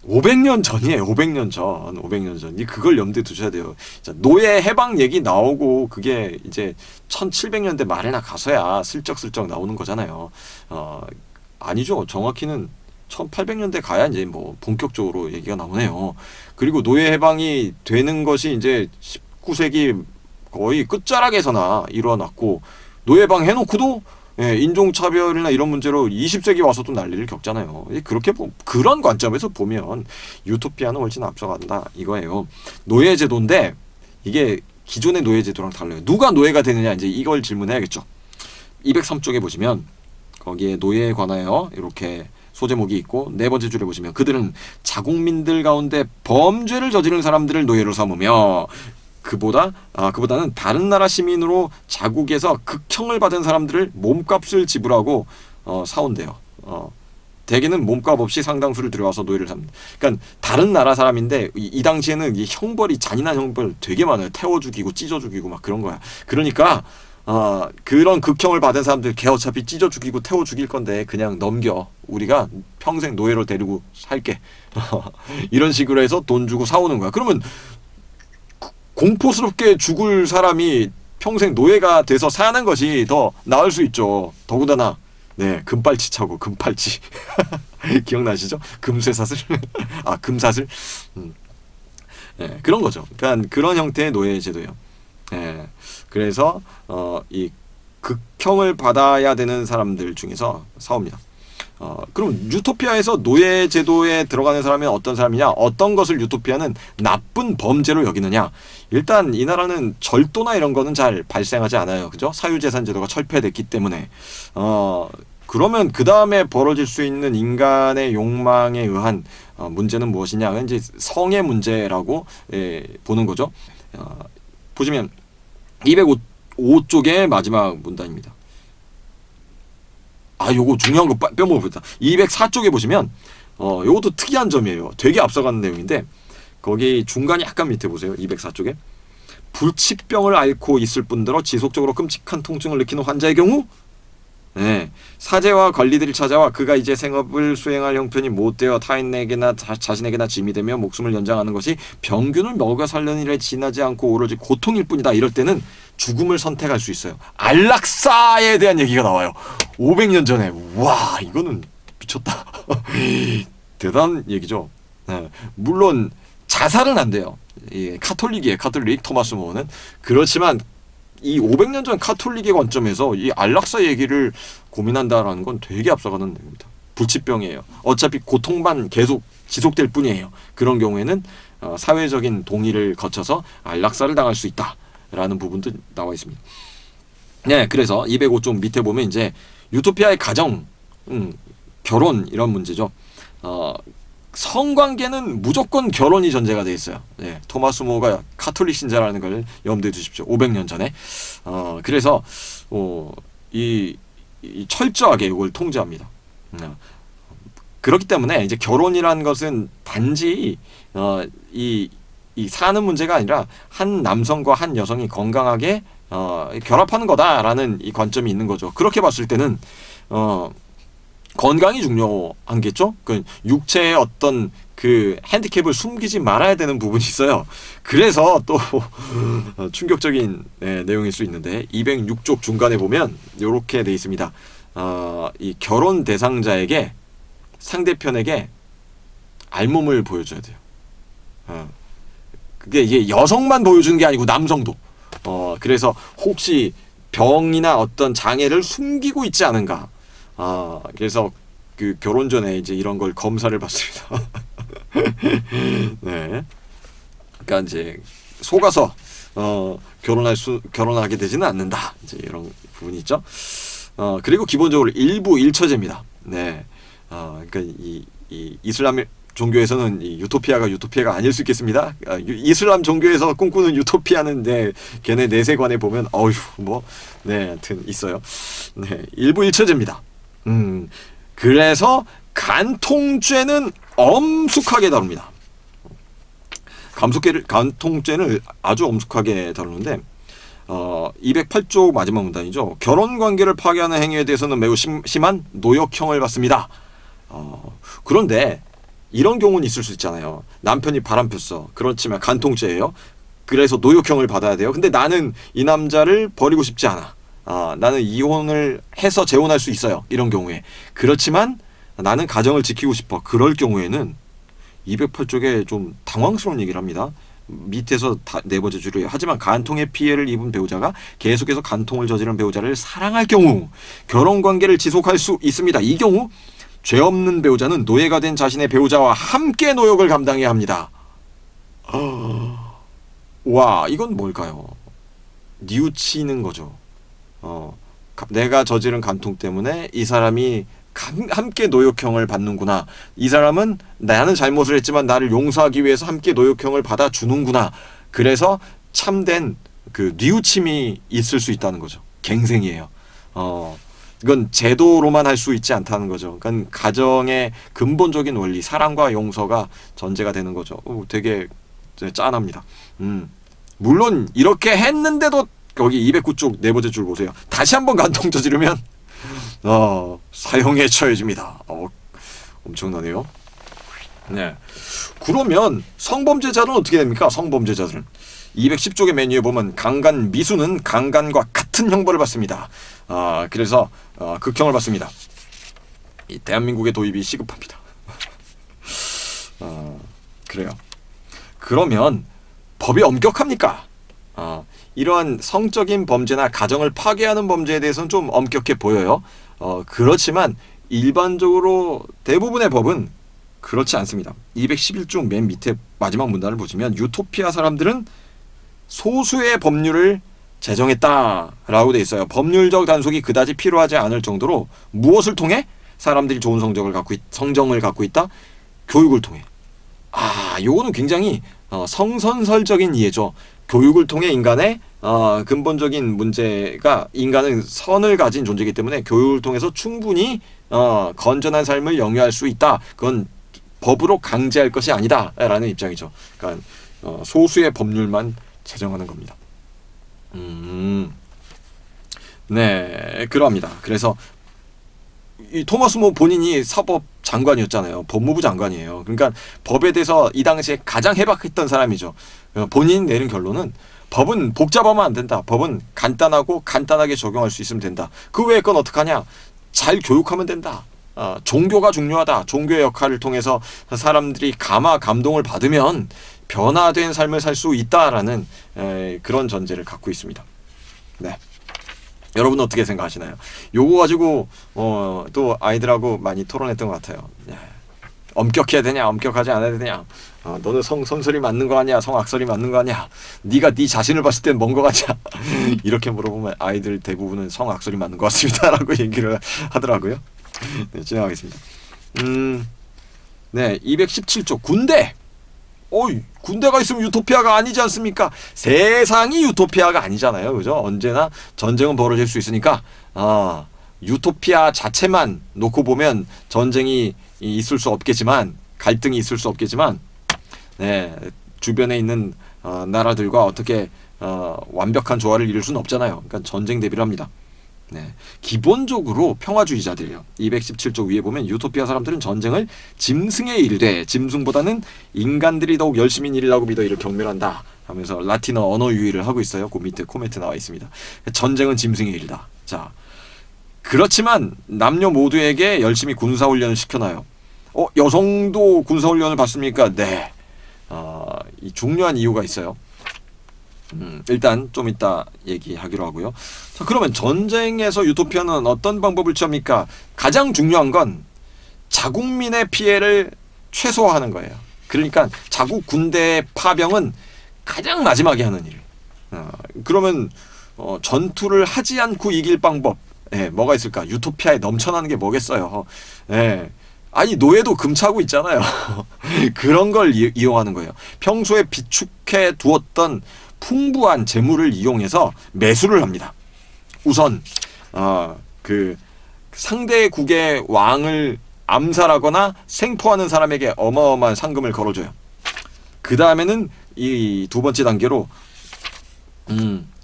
500년 전이에요. 500년 전. 그걸 염두에 두셔야 돼요. 자, 노예 해방 얘기 나오고 그게 이제 1700년대 말에나 가서야 슬쩍슬쩍 나오는 거잖아요. 아니죠. 정확히는 1800년대 가야 이제 뭐 본격적으로 얘기가 나오네요. 그리고 노예 해방이 되는 것이 이제 19세기 거의 끝자락에서나 일어났고, 노예 해방 해놓고도 인종차별이나 이런 문제로 20세기 와서도 난리를 겪잖아요. 그렇게 그런 관점에서 보면 유토피아는 훨씬 앞서간다 이거예요. 노예제도인데 이게 기존의 노예제도랑 달라요. 누가 노예가 되느냐, 이제 이걸 질문해야겠죠. 203쪽에 보시면 거기에 노예에 관하여 이렇게 소제목이 있고, 네 번째 줄에 보시면 그들은 자국민들 가운데 범죄를 저지른 사람들을 노예로 삼으며 그보다는 다른 나라 시민으로 자국에서 극형을 받은 사람들을 몸값을 지불하고 사온대요. 대개는 몸값 없이 상당수를 들여와서 노예를 삼는다. 그러니까 다른 나라 사람인데 이 당시에는 이 형벌이 잔인한 형벌 되게 많아요. 태워 죽이고 찢어 죽이고 막 그런 거야. 그러니까 그런 극형을 받은 사람들 걔 어차피 찢어 죽이고 태워 죽일 건데 그냥 넘겨. 우리가 평생 노예로 데리고 살게. 이런 식으로 해서 돈 주고 사오는 거야. 그러면 공포스럽게 죽을 사람이 평생 노예가 돼서 사는 것이 더 나을 수 있죠. 더군다나 네, 금발치 차고 금팔찌 기억나시죠? 금쇠사슬 아 금사슬 네, 그런 거죠. 그러니까 그런 형태의 노예 제도예요. 네, 그래서 이 극형을 받아야 되는 사람들 중에서 사옵니다. 그럼 유토피아에서 노예 제도에 들어가는 사람이 어떤 사람이냐? 어떤 것을 유토피아는 나쁜 범죄로 여기느냐? 일단 이 나라는 절도나 이런 거는 잘 발생하지 않아요. 그죠? 사유재산 제도가 철폐됐기 때문에. 그러면 그 다음에 벌어질 수 있는 인간의 욕망에 의한 문제는 무엇이냐? 이제 성의 문제라고 보는 거죠. 보시면 205쪽의 마지막 문단입니다. 요거 중요한 거 빼먹었다. 204쪽에 보시면 요것도 특이한 점이에요. 되게 앞서가는 내용인데 거기 중간 약간 밑에 보세요. 204쪽에 불치병을 앓고 있을 뿐더러 지속적으로 끔찍한 통증을 느끼는 환자의 경우 사제와 관리들이 찾아와 그가 이제 생업을 수행할 형편이 못되어 타인에게나 자신에게나 짐이 되며 목숨을 연장하는 것이 병균을 먹여 살려는 일에 지나지 않고 오로지 고통일 뿐이다. 이럴 때는 죽음을 선택할 수 있어요. 안락사에 대한 얘기가 나와요. 500년 전에. 와, 이거는 미쳤다. 대단한 얘기죠. 물론 자살은 안 돼요. 카톨릭이에요. 카톨릭 토마스 모어는. 그렇지만 이 500년 전 카톨릭의 관점에서 이 안락사 얘기를 고민한다라는 건 되게 앞서가는 내용입니다. 불치병이에요. 어차피 고통만 계속 지속될 뿐이에요. 그런 경우에는 사회적인 동의를 거쳐서 안락사를 당할 수 있다라는 부분도 나와 있습니다. 네, 그래서 205쪽 밑에 보면 이제 유토피아의 가정, 결혼 이런 문제죠. 성관계는 무조건 결혼이 전제가 돼 있어요. 네, 토마스 모어가 카톨릭 신자라는 걸 염두에 두십시오. 500년 전에. 그래서 이 철저하게 이걸 통제합니다. 그렇기 때문에 이제 결혼이라는 것은 단지 이 사는 문제가 아니라 한 남성과 한 여성이 건강하게 결합하는 거다라는 이 관점이 있는 거죠. 그렇게 봤을 때는 건강이 중요한겠죠? 그 육체의 어떤 그 핸디캡을 숨기지 말아야 되는 부분이 있어요. 그래서 또 충격적인 내용일 수 있는데 206쪽 중간에 보면 이렇게 돼 있습니다. 이 결혼 대상자에게 상대편에게 알몸을 보여줘야 돼요. 그게 이게 여성만 보여주는 게 아니고 남성도. 그래서 혹시 병이나 어떤 장애를 숨기고 있지 않은가. 그래서 그 결혼 전에 이제 이런 걸 검사를 받습니다. 네. 그러니까 이제 속아서 결혼하게 되지는 않는다. 이제 이런 부분이 있죠. 그리고 기본적으로 일부 일처제입니다. 네. 그러니까 이 이슬람 종교에서는 이 유토피아가 아닐 수 있겠습니다. 이슬람 종교에서 꿈꾸는 유토피아는 걔네 내세관에 보면 하여튼 있어요. 네, 일부 일처제입니다. 그래서 간통죄는 엄숙하게 다룹니다. 간통죄는 아주 엄숙하게 다루는데 208쪽 마지막 문단이죠. 결혼관계를 파괴하는 행위에 대해서는 매우 심한 노역형을 받습니다. 그런데 이런 경우는 있을 수 있잖아요. 남편이 바람폈어. 그렇지만 간통죄예요. 그래서 노역형을 받아야 돼요. 근데 나는 이 남자를 버리고 싶지 않아. 나는 이혼을 해서 재혼할 수 있어요. 이런 경우에. 그렇지만 나는 가정을 지키고 싶어. 그럴 경우에는 208쪽에 좀 당황스러운 얘기를 합니다. 밑에서 네 번째 줄이에요. 하지만 간통의 피해를 입은 배우자가 계속해서 간통을 저지른 배우자를 사랑할 경우 결혼관계를 지속할 수 있습니다. 이 경우 죄 없는 배우자는 노예가 된 자신의 배우자와 함께 노역을 감당해야 합니다. 와, 이건 뭘까요? 뉘우치는 거죠. 내가 저지른 간통 때문에 이 사람이 함께 노역형을 받는구나. 이 사람은 나는 잘못을 했지만 나를 용서하기 위해서 함께 노역형을 받아주는구나. 그래서 참된 그 뉘우침이 있을 수 있다는 거죠. 갱생이에요. 이건 제도로만 할 수 있지 않다는 거죠. 그러니까 가정의 근본적인 원리, 사랑과 용서가 전제가 되는 거죠. 되게 짠합니다. 물론 이렇게 했는데도 거기 209쪽 네 번째 줄 보세요. 다시 한번 간통 저지르면 사형에 처해집니다. 엄청나네요. 네. 그러면 성범죄자는 어떻게 됩니까? 성범죄자들은 210쪽의 메뉴에 보면 강간 미수는 강간과 같은 형벌을 받습니다. 그래서 극형을 받습니다. 이 대한민국의 도입이 시급합니다. 그래요. 그러면 법이 엄격합니까? 이러한 성적인 범죄나 가정을 파괴하는 범죄에 대해서는 좀 엄격해 보여요. 그렇지만 일반적으로 대부분의 법은 그렇지 않습니다. 211쪽 맨 밑에 마지막 문단을 보시면 유토피아 사람들은 소수의 법률을 제정했다라고 돼 있어요. 법률적 단속이 그다지 필요하지 않을 정도로 무엇을 통해 사람들이 좋은 성정을 갖고 있다? 교육을 통해. 요거는 굉장히 성선설적인 이해죠. 교육을 통해 인간의 근본적인 문제가 인간은 선을 가진 존재이기 때문에 교육을 통해서 충분히 건전한 삶을 영위할 수 있다. 그건 법으로 강제할 것이 아니다라는 입장이죠. 그러니까 소수의 법률만 제정하는 겁니다. 네, 그러합니다. 그래서 이 토마스 모 본인이 사법 장관이었잖아요. 법무부 장관이에요. 그러니까 법에 대해서 이 당시에 가장 해박했던 사람이죠. 본인이 내린 결론은 법은 복잡하면 안 된다. 법은 간단하고 간단하게 적용할 수 있으면 된다. 그 외의 건 어떡하냐? 잘 교육하면 된다. 종교가 중요하다. 종교의 역할을 통해서 사람들이 감동을 받으면 변화된 삶을 살 수 있다라는 그런 전제를 갖고 있습니다. 네. 여러분은 어떻게 생각하시나요? 요거 가지고 또 아이들하고 많이 토론했던 것 같아요. 엄격해야 되냐, 엄격하지 않아야 되냐. 너는 성선설이 맞는 거 아니야, 성악설이 맞는 거 아니야. 네가 네 자신을 봤을 땐 뭔 거 같냐. 이렇게 물어보면 아이들 대부분은 성악설이 맞는 것 같습니다라고 얘기를 하더라고요. 네, 진행하겠습니다. 네, 217조 군대. 군대가 있으면 유토피아가 아니지 않습니까? 세상이 유토피아가 아니잖아요. 그죠? 언제나 전쟁은 벌어질 수 있으니까 유토피아 자체만 놓고 보면 전쟁이 있을 수 없겠지만 갈등이 있을 수 없겠지만 네, 주변에 있는 나라들과 어떻게 완벽한 조화를 이룰 수는 없잖아요. 그러니까 전쟁 대비를 합니다. 네, 기본적으로 평화주의자들이에요. 217조 위에 보면 유토피아 사람들은 전쟁을 짐승의 일되 짐승보다는 인간들이 더욱 열심히 일하고 믿어 이를 경멸한다 하면서 라틴어 언어 유희를 하고 있어요. 그 밑에 코멘트 나와 있습니다. 전쟁은 짐승의 일이다. 자, 그렇지만 남녀 모두에게 열심히 군사훈련을 시켜놔요. 여성도 군사훈련을 받습니까? 네. 이 중요한 이유가 있어요. 일단 좀 이따 얘기하기로 하고요. 자, 그러면 전쟁에서 유토피아는 어떤 방법을 취합니까? 가장 중요한 건 자국민의 피해를 최소화하는 거예요. 그러니까 자국 군대 파병은 가장 마지막에 하는 일. 그러면 전투를 하지 않고 이길 방법 뭐가 있을까? 유토피아에 넘쳐나는 게 뭐겠어요. 아니 노예도 금차고 있잖아요. 그런 걸 이용하는 거예요. 평소에 비축해 두었던 풍부한 재물을 이용해서 매수를 합니다. 우선 그 상대국의 왕을 암살하거나 생포하는 사람에게 어마어마한 상금을 걸어줘요. 그 다음에는 이 두 번째 단계로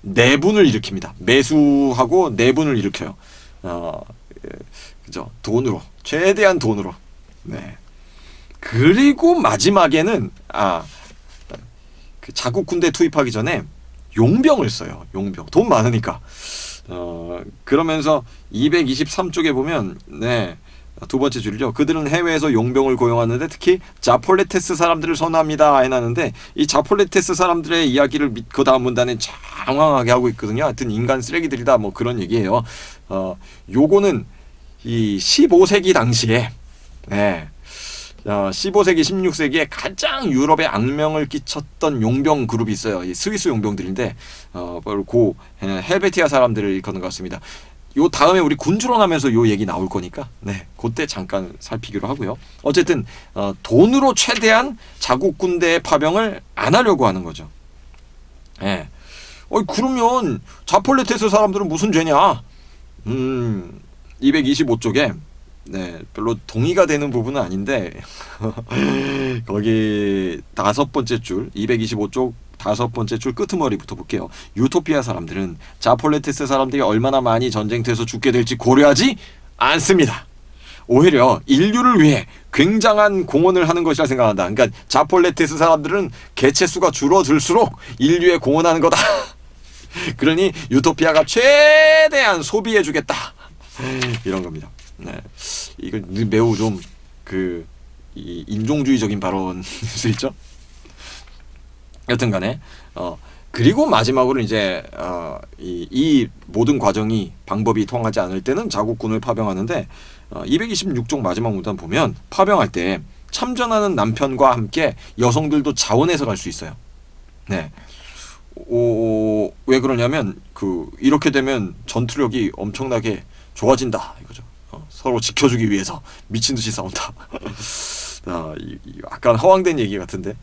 내분을 일으킵니다. 매수하고 내분을 일으켜요. 그죠? 돈으로, 최대한 돈으로. 네. 그리고 마지막에는 그 자국 군대 투입하기 전에 용병을 써요. 용병. 돈 많으니까. 그러면서 223쪽에 보면 두 번째 줄이죠. 그들은 해외에서 용병을 고용하는데 특히 자폴레테스 사람들을 선호합니다 해놨는데 이 자폴레테스 사람들의 이야기를 그 다음 문단에 장황하게 하고 있거든요. 하여튼 인간 쓰레기들이다 뭐 그런 얘기예요. 요거는 이 15세기 당시에 15세기, 16세기에 가장 유럽에 악명을 끼쳤던 용병 그룹이 있어요. 이 스위스 용병들인데 바로 헬베티아 사람들을 일컫는 것 같습니다. 요 다음에 우리 군주론 하면서 요 얘기 나올 거니까 그때 잠깐 살피기로 하고요. 어쨌든 돈으로 최대한 자국 군대의 파병을 안 하려고 하는 거죠. 그러면 자폴레테스 사람들은 무슨 죄냐? 225쪽에 별로 동의가 되는 부분은 아닌데 거기 다섯 번째 줄 225쪽 다섯 번째 줄 끄트머리부터 볼게요. 유토피아 사람들은 자폴레테스 사람들이 얼마나 많이 전쟁터에서 죽게 될지 고려하지 않습니다. 오히려 인류를 위해 굉장한 공헌을 하는 것이라 생각한다. 그러니까 자폴레테스 사람들은 개체수가 줄어들수록 인류에 공헌하는 거다. 그러니 유토피아가 최대한 소비해주겠다. 이런 겁니다. 네, 이거 매우 좀 이 인종주의적인 발언일 수 있죠. 여튼간에 그리고 마지막으로 이제 이 모든 과정이 방법이 통하지 않을 때는 자국군을 파병하는데 226쪽 마지막 문단 보면 파병할 때 참전하는 남편과 함께 여성들도 자원해서 갈 수 있어요. 네. 왜 그러냐면 이렇게 되면 전투력이 엄청나게 좋아진다 이거죠. 서로 지켜주기 위해서 미친 듯이 싸운다. 약간 허황된 얘기 같은데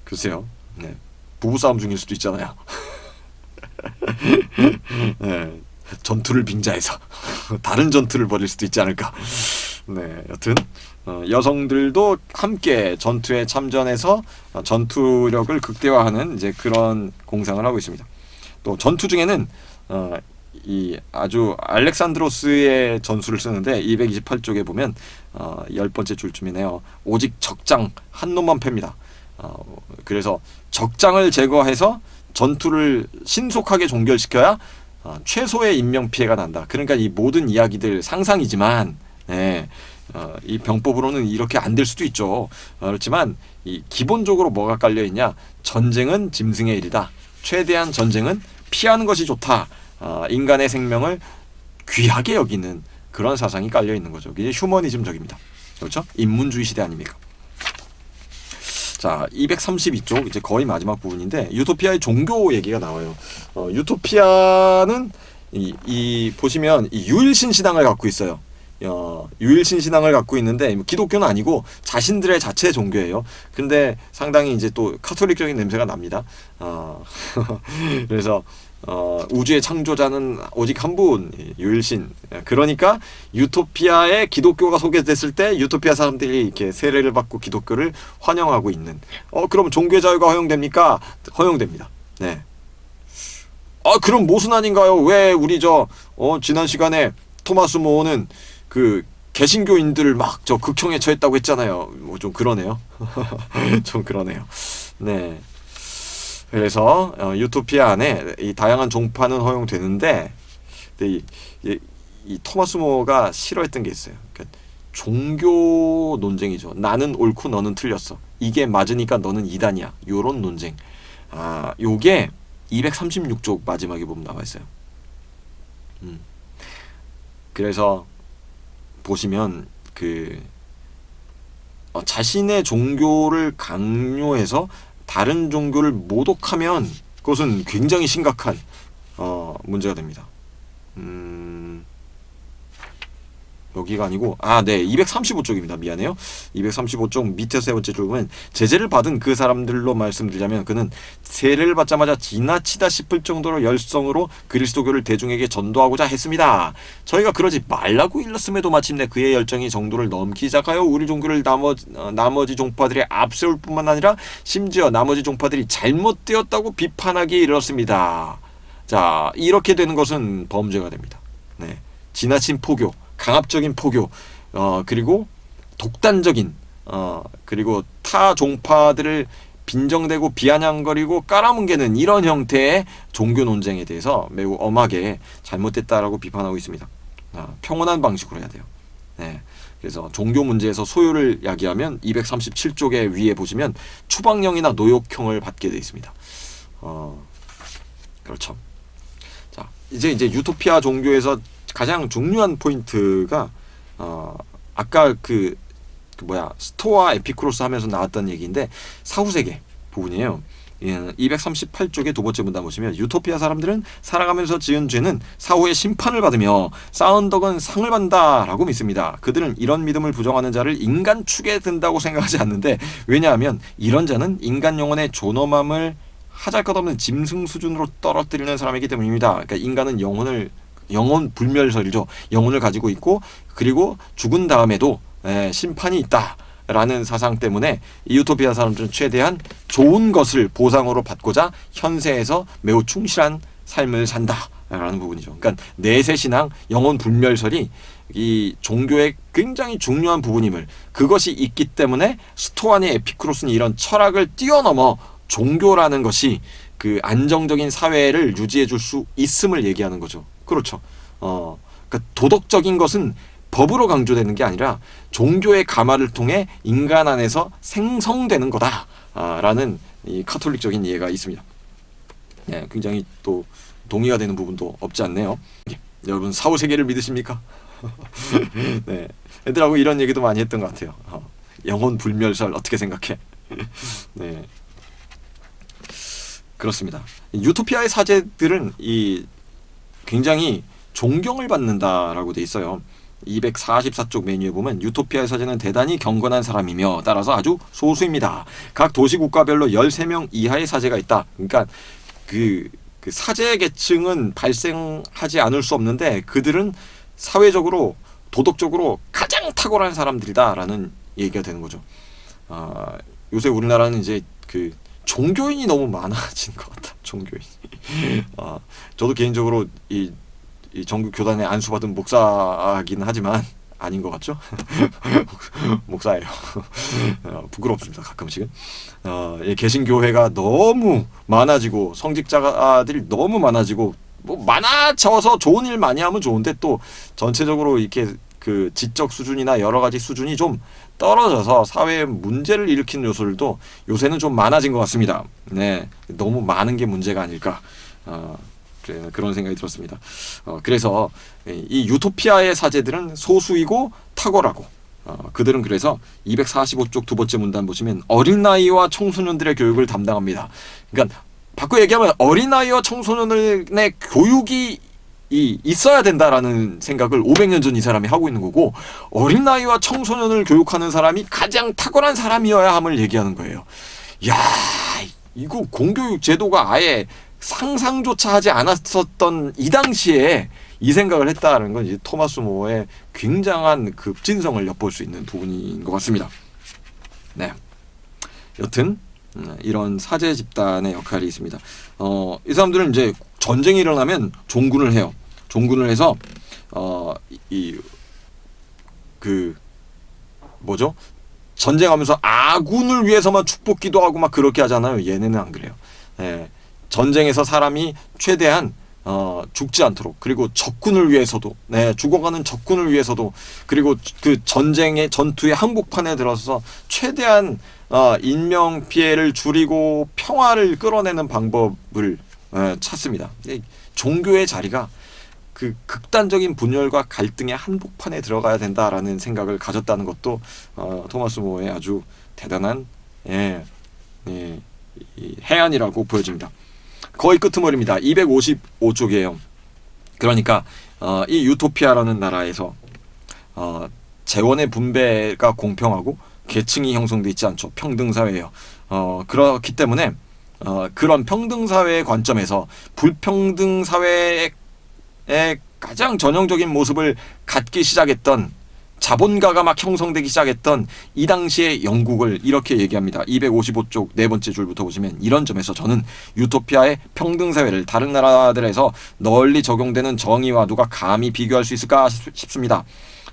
글쎄요. 네. 부부싸움 중일 수도 있잖아요. 네. 전투를 빙자해서 다른 전투를 벌일 수도 있지 않을까. 네, 여튼 여성들도 함께 전투에 참전해서 전투력을 극대화하는 이제 그런 공상을 하고 있습니다. 또 전투 중에는 이 아주 알렉산드로스의 전술을 쓰는데 228쪽에 보면 10번째 줄쯤이네요. 오직 적장 한 놈만 팹니다. 그래서 적장을 제거해서 전투를 신속하게 종결시켜야 최소의 인명피해가 난다. 그러니까 이 모든 이야기들 상상이지만 이 병법으로는 이렇게 안 될 수도 있죠. 그렇지만 이 기본적으로 뭐가 깔려있냐. 전쟁은 짐승의 일이다. 최대한 전쟁은 피하는 것이 좋다. 인간의 생명을 귀하게 여기는 그런 사상이 깔려있는 거죠. 이게 휴머니즘적입니다. 그렇죠? 인문주의 시대 아닙니까? 자, 232쪽 이제 거의 마지막 부분인데 유토피아의 종교 얘기가 나와요. 유토피아는 보시면 이 유일신 신앙을 갖고 있어요. 유일신 신앙을 갖고 있는데 기독교는 아니고 자신들의 자체 종교예요. 근데 상당히 이제 또 카톨릭적인 냄새가 납니다. 그래서 우주의 창조자는 오직 한 분, 유일신. 그러니까 유토피아에 기독교가 소개됐을 때 유토피아 사람들이 이렇게 세례를 받고 기독교를 환영하고 있는. 그럼 종교 자유가 허용됩니까? 허용됩니다. 네. 그럼 모순 아닌가요? 왜 우리 지난 시간에 토마스 모어는 개신교인들을 막 극형에 처했다고 했잖아요. 뭐 좀 그러네요. 좀 그러네요. 네. 그래서 유토피아 안에 이 다양한 종파는 허용되는데 이 토마스 모어가 싫어했던 게 있어요. 그러니까 종교 논쟁이죠. 나는 옳고 너는 틀렸어. 이게 맞으니까 너는 이단이야. 요런 논쟁. 요게 236쪽 마지막에 보면 나와 있어요. 그래서 보시면 자신의 종교를 강요해서 다른 종교를 모독하면 그것은 굉장히 심각한 문제가 됩니다. 여기가 아니고 네 235쪽입니다. 미안해요. 235쪽 밑에 세 번째 줄 보면 제재를 받은 그 사람들로 말씀드리자면 그는 세례를 받자마자 지나치다 싶을 정도로 열성으로 그리스도교를 대중에게 전도하고자 했습니다. 저희가 그러지 말라고 일렀음에도 마침내 그의 열정이 정도를 넘기자가요 우리 종교를 나머지 종파들이 앞세울 뿐만 아니라 심지어 나머지 종파들이 잘못되었다고 비판하기에 이르렀습니다. 자, 이렇게 되는 것은 범죄가 됩니다. 네, 지나친 포교, 강압적인 포교, 그리고 독단적인, 그리고 타 종파들을 빈정대고 비아냥거리고 깔아뭉개는 이런 형태의 종교 논쟁에 대해서 매우 엄하게 잘못됐다라고 비판하고 있습니다. 평온한 방식으로 해야 돼요. 네. 그래서 종교 문제에서 소요를 야기하면 237쪽에 위에 보시면 추방령이나 노역형을 받게 되어 있습니다. 그렇죠. 자, 이제 유토피아 종교에서 가장 중요한 포인트가 아까 스토아 에피쿠로스 하면서 나왔던 얘기인데 사후세계 부분이에요. 238쪽의 두 번째 문단 보시면 유토피아 사람들은 살아가면서 지은 죄는 사후에 심판을 받으며 쌓은 덕은 상을 받는다라고 믿습니다. 그들은 이런 믿음을 부정하는 자를 인간 축에 든다고 생각하지 않는데 왜냐하면 이런 자는 인간 영혼의 존엄함을 하잘것없는 짐승 수준으로 떨어뜨리는 사람이기 때문입니다. 그러니까 인간은 영혼 불멸설이죠. 영혼을 가지고 있고 그리고 죽은 다음에도 심판이 있다라는 사상 때문에 이 유토피아 사람들은 최대한 좋은 것을 보상으로 받고자 현세에서 매우 충실한 삶을 산다라는 부분이죠. 그러니까 내세신앙, 영혼 불멸설이 이 종교의 굉장히 중요한 부분임을 그것이 있기 때문에 스토아니 에피쿠로스는 이런 철학을 뛰어넘어 종교라는 것이 그 안정적인 사회를 유지해 줄 수 있음을 얘기하는 거죠. 그렇죠. 그러니까 도덕적인 것은 법으로 강조되는 게 아니라 종교의 가마를 통해 인간 안에서 생성되는 거다라는 이 카톨릭적인 이해가 있습니다. 네, 굉장히 또 동의가 되는 부분도 없지 않네요. 여러분 사후세계를 믿으십니까? 네, 애들하고 이런 얘기도 많이 했던 것 같아요. 영혼 불멸설 어떻게 생각해? 네, 그렇습니다. 유토피아의 사제들은 이 굉장히 존경을 받는다라고 돼 있어요. 244쪽 메뉴에 보면 유토피아의 사제는 대단히 경건한 사람이며 따라서 아주 소수입니다. 각 도시국가별로 13명 이하의 사제가 있다. 그러니까 그 사제 계층은 발생하지 않을 수 없는데 그들은 사회적으로 도덕적으로 가장 탁월한 사람들이다라는 얘기가 되는 거죠. 요새 우리나라는 이제 그 종교인이 너무 많아진 것 같다. 종교인. 저도 개인적으로 이 정규 교단에 안수받은 목사이긴 하지만 아닌 것 같죠? 목사예요. 부끄럽습니다. 가끔씩은. 개신교회가 너무 많아지고 성직자들이 너무 많아지고 뭐 많아져서 좋은 일 많이 하면 좋은데 또 전체적으로 이렇게 그 지적 수준이나 여러 가지 수준이 좀 떨어져서 사회에 문제를 일으키는 요소들도 요새는 좀 많아진 것 같습니다. 네, 너무 많은 게 문제가 아닐까. 그런 생각이 들었습니다. 그래서 이 유토피아의 사제들은 소수이고 탁월하고 그들은 그래서 245쪽 두 번째 문단 보시면 어린 나이와 청소년들의 교육을 담당합니다. 그러니까 바꿔 얘기하면 어린 나이와 청소년의 교육이 있어야 된다라는 생각을 500년 전 이 사람이 하고 있는 거고 어린 나이와 청소년을 교육하는 사람이 가장 탁월한 사람이어야 함을 얘기하는 거예요. 야, 이거 공교육 제도가 아예 상상조차 하지 않았었던 이 당시에 이 생각을 했다는 건 이제 토마스 모어의 굉장한 급진성을 엿볼 수 있는 부분인 것 같습니다. 네, 여튼 이런 사제 집단의 역할이 있습니다. 이 사람들은 이제 전쟁이 일어나면 종군을 해요. 종군을 해서 전쟁하면서 아군을 위해서만 축복기도 하고 막 그렇게 하잖아요. 얘네는 안 그래요. 예, 전쟁에서 사람이 최대한 죽지 않도록 그리고 적군을 위해서도 죽어가는 적군을 위해서도 그리고 그 전투의 항복판에 들어서 최대한 인명 피해를 줄이고 평화를 끌어내는 방법을 찾습니다. 종교의 자리가 그 극단적인 분열과 갈등의 한복판에 들어가야 된다라는 생각을 가졌다는 것도 토마스 모어의 아주 대단한 해안이라고 보여집니다. 거의 끄트머리입니다. 255쪽이에요. 그러니까 이 유토피아라는 나라에서 재원의 분배가 공평하고 계층이 형성돼 있지 않죠. 평등사회예요. 그렇기 때문에 그런 평등사회의 관점에서 불평등사회의 가장 전형적인 모습을 갖기 시작했던 자본가가 막 형성되기 시작했던 이 당시의 영국을 이렇게 얘기합니다. 255쪽 네 번째 줄부터 보시면 이런 점에서 저는 유토피아의 평등사회를 다른 나라들에서 널리 적용되는 정의와 누가 감히 비교할 수 있을까 싶습니다.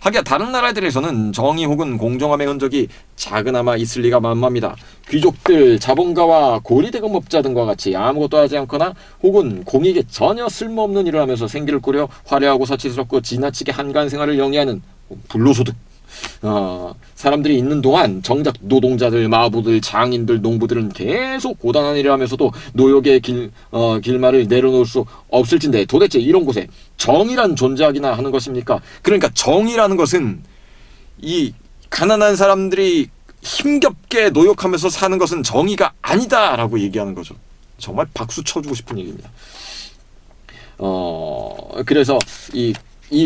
하기야 다른 나라들에서는 정의 혹은 공정함의 흔적이 작으나마 있을 리가 만무합니다. 귀족들, 자본가와 고리대금업자 등과 같이 아무것도 하지 않거나 혹은 공익에 전혀 쓸모없는 일을 하면서 생기를 꾸려 화려하고 사치스럽고 지나치게 한가한 생활을 영위하는 불로소득 사람들이 있는 동안 정작 노동자들, 마부들, 장인들, 농부들은 계속 고단한 일을 하면서도 노역의 길말을 내려놓을 수 없을진데 도대체 이런 곳에 정의란 존재하기나 하는 것입니까? 그러니까 정의라는 것은 이 가난한 사람들이 힘겹게 노역하면서 사는 것은 정의가 아니다라고 얘기하는 거죠. 정말 박수 쳐주고 싶은 얘기입니다. 그래서 이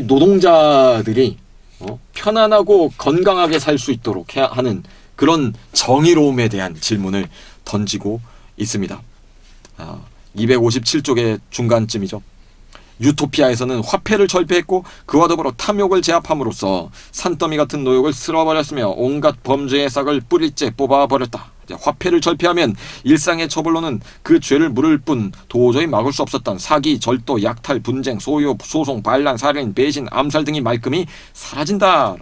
노동자들이 편안하고 건강하게 살 수 있도록 하는 그런 정의로움에 대한 질문을 던지고 있습니다. 257쪽의 중간쯤이죠. 유토피아에서는 화폐를 철폐했고 그와 더불어 탐욕을 제압함으로써 산더미 같은 노역을 쓸어버렸으며 온갖 범죄의 싹을 뿌릴째 뽑아버렸다. 화폐를 철폐하면 일상의 처벌로는 그 죄를 물을 뿐 도저히 막을 수 없었던 사기, 절도, 약탈, 분쟁, 소요, 소송, 반란, 살인, 배신, 암살 등이 말끔히 사라진다.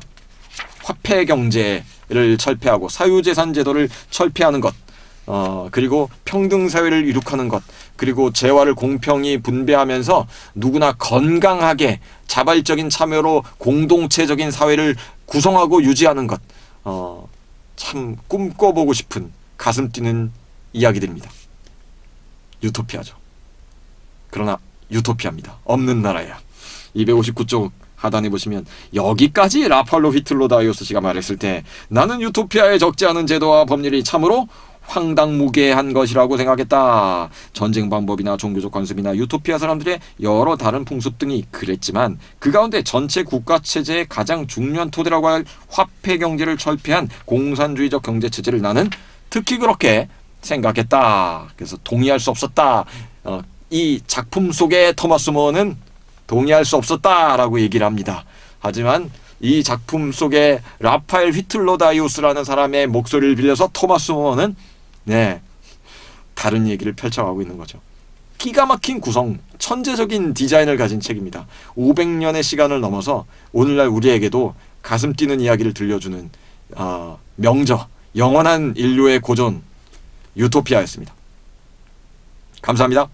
화폐 경제를 철폐하고 사유재산 제도를 철폐하는 것, 그리고 평등 사회를 이룩하는 것, 그리고 재화를 공평히 분배하면서 누구나 건강하게 자발적인 참여로 공동체적인 사회를 구성하고 유지하는 것, 참 꿈꿔보고 싶은 가슴 뛰는 이야기들입니다. 유토피아죠. 그러나 유토피아입니다. 없는 나라야. 259쪽 하단에 보시면 여기까지 라팔로 히틀로 다이오스 씨가 말했을 때 나는 유토피아에 적지 않은 제도와 법률이 참으로 황당무계한 것이라고 생각했다. 전쟁 방법이나 종교적 관습이나 유토피아 사람들의 여러 다른 풍습 등이 그랬지만 그 가운데 전체 국가체제의 가장 중요한 토대라고 할 화폐 경제를 철폐한 공산주의적 경제체제를 나는 특히 그렇게 생각했다. 그래서 동의할 수 없었다. 이 작품 속의 토마스 모어는 동의할 수 없었다라고 얘기를 합니다. 하지만 이 작품 속에 라파엘 휘틀러 다이오스라는 사람의 목소리를 빌려서 토마스 모어는 다른 얘기를 펼쳐가고 있는 거죠. 기가 막힌 구성, 천재적인 디자인을 가진 책입니다. 500년의 시간을 넘어서 오늘날 우리에게도 가슴 뛰는 이야기를 들려주는 명저, 영원한 인류의 고전 유토피아였습니다. 감사합니다.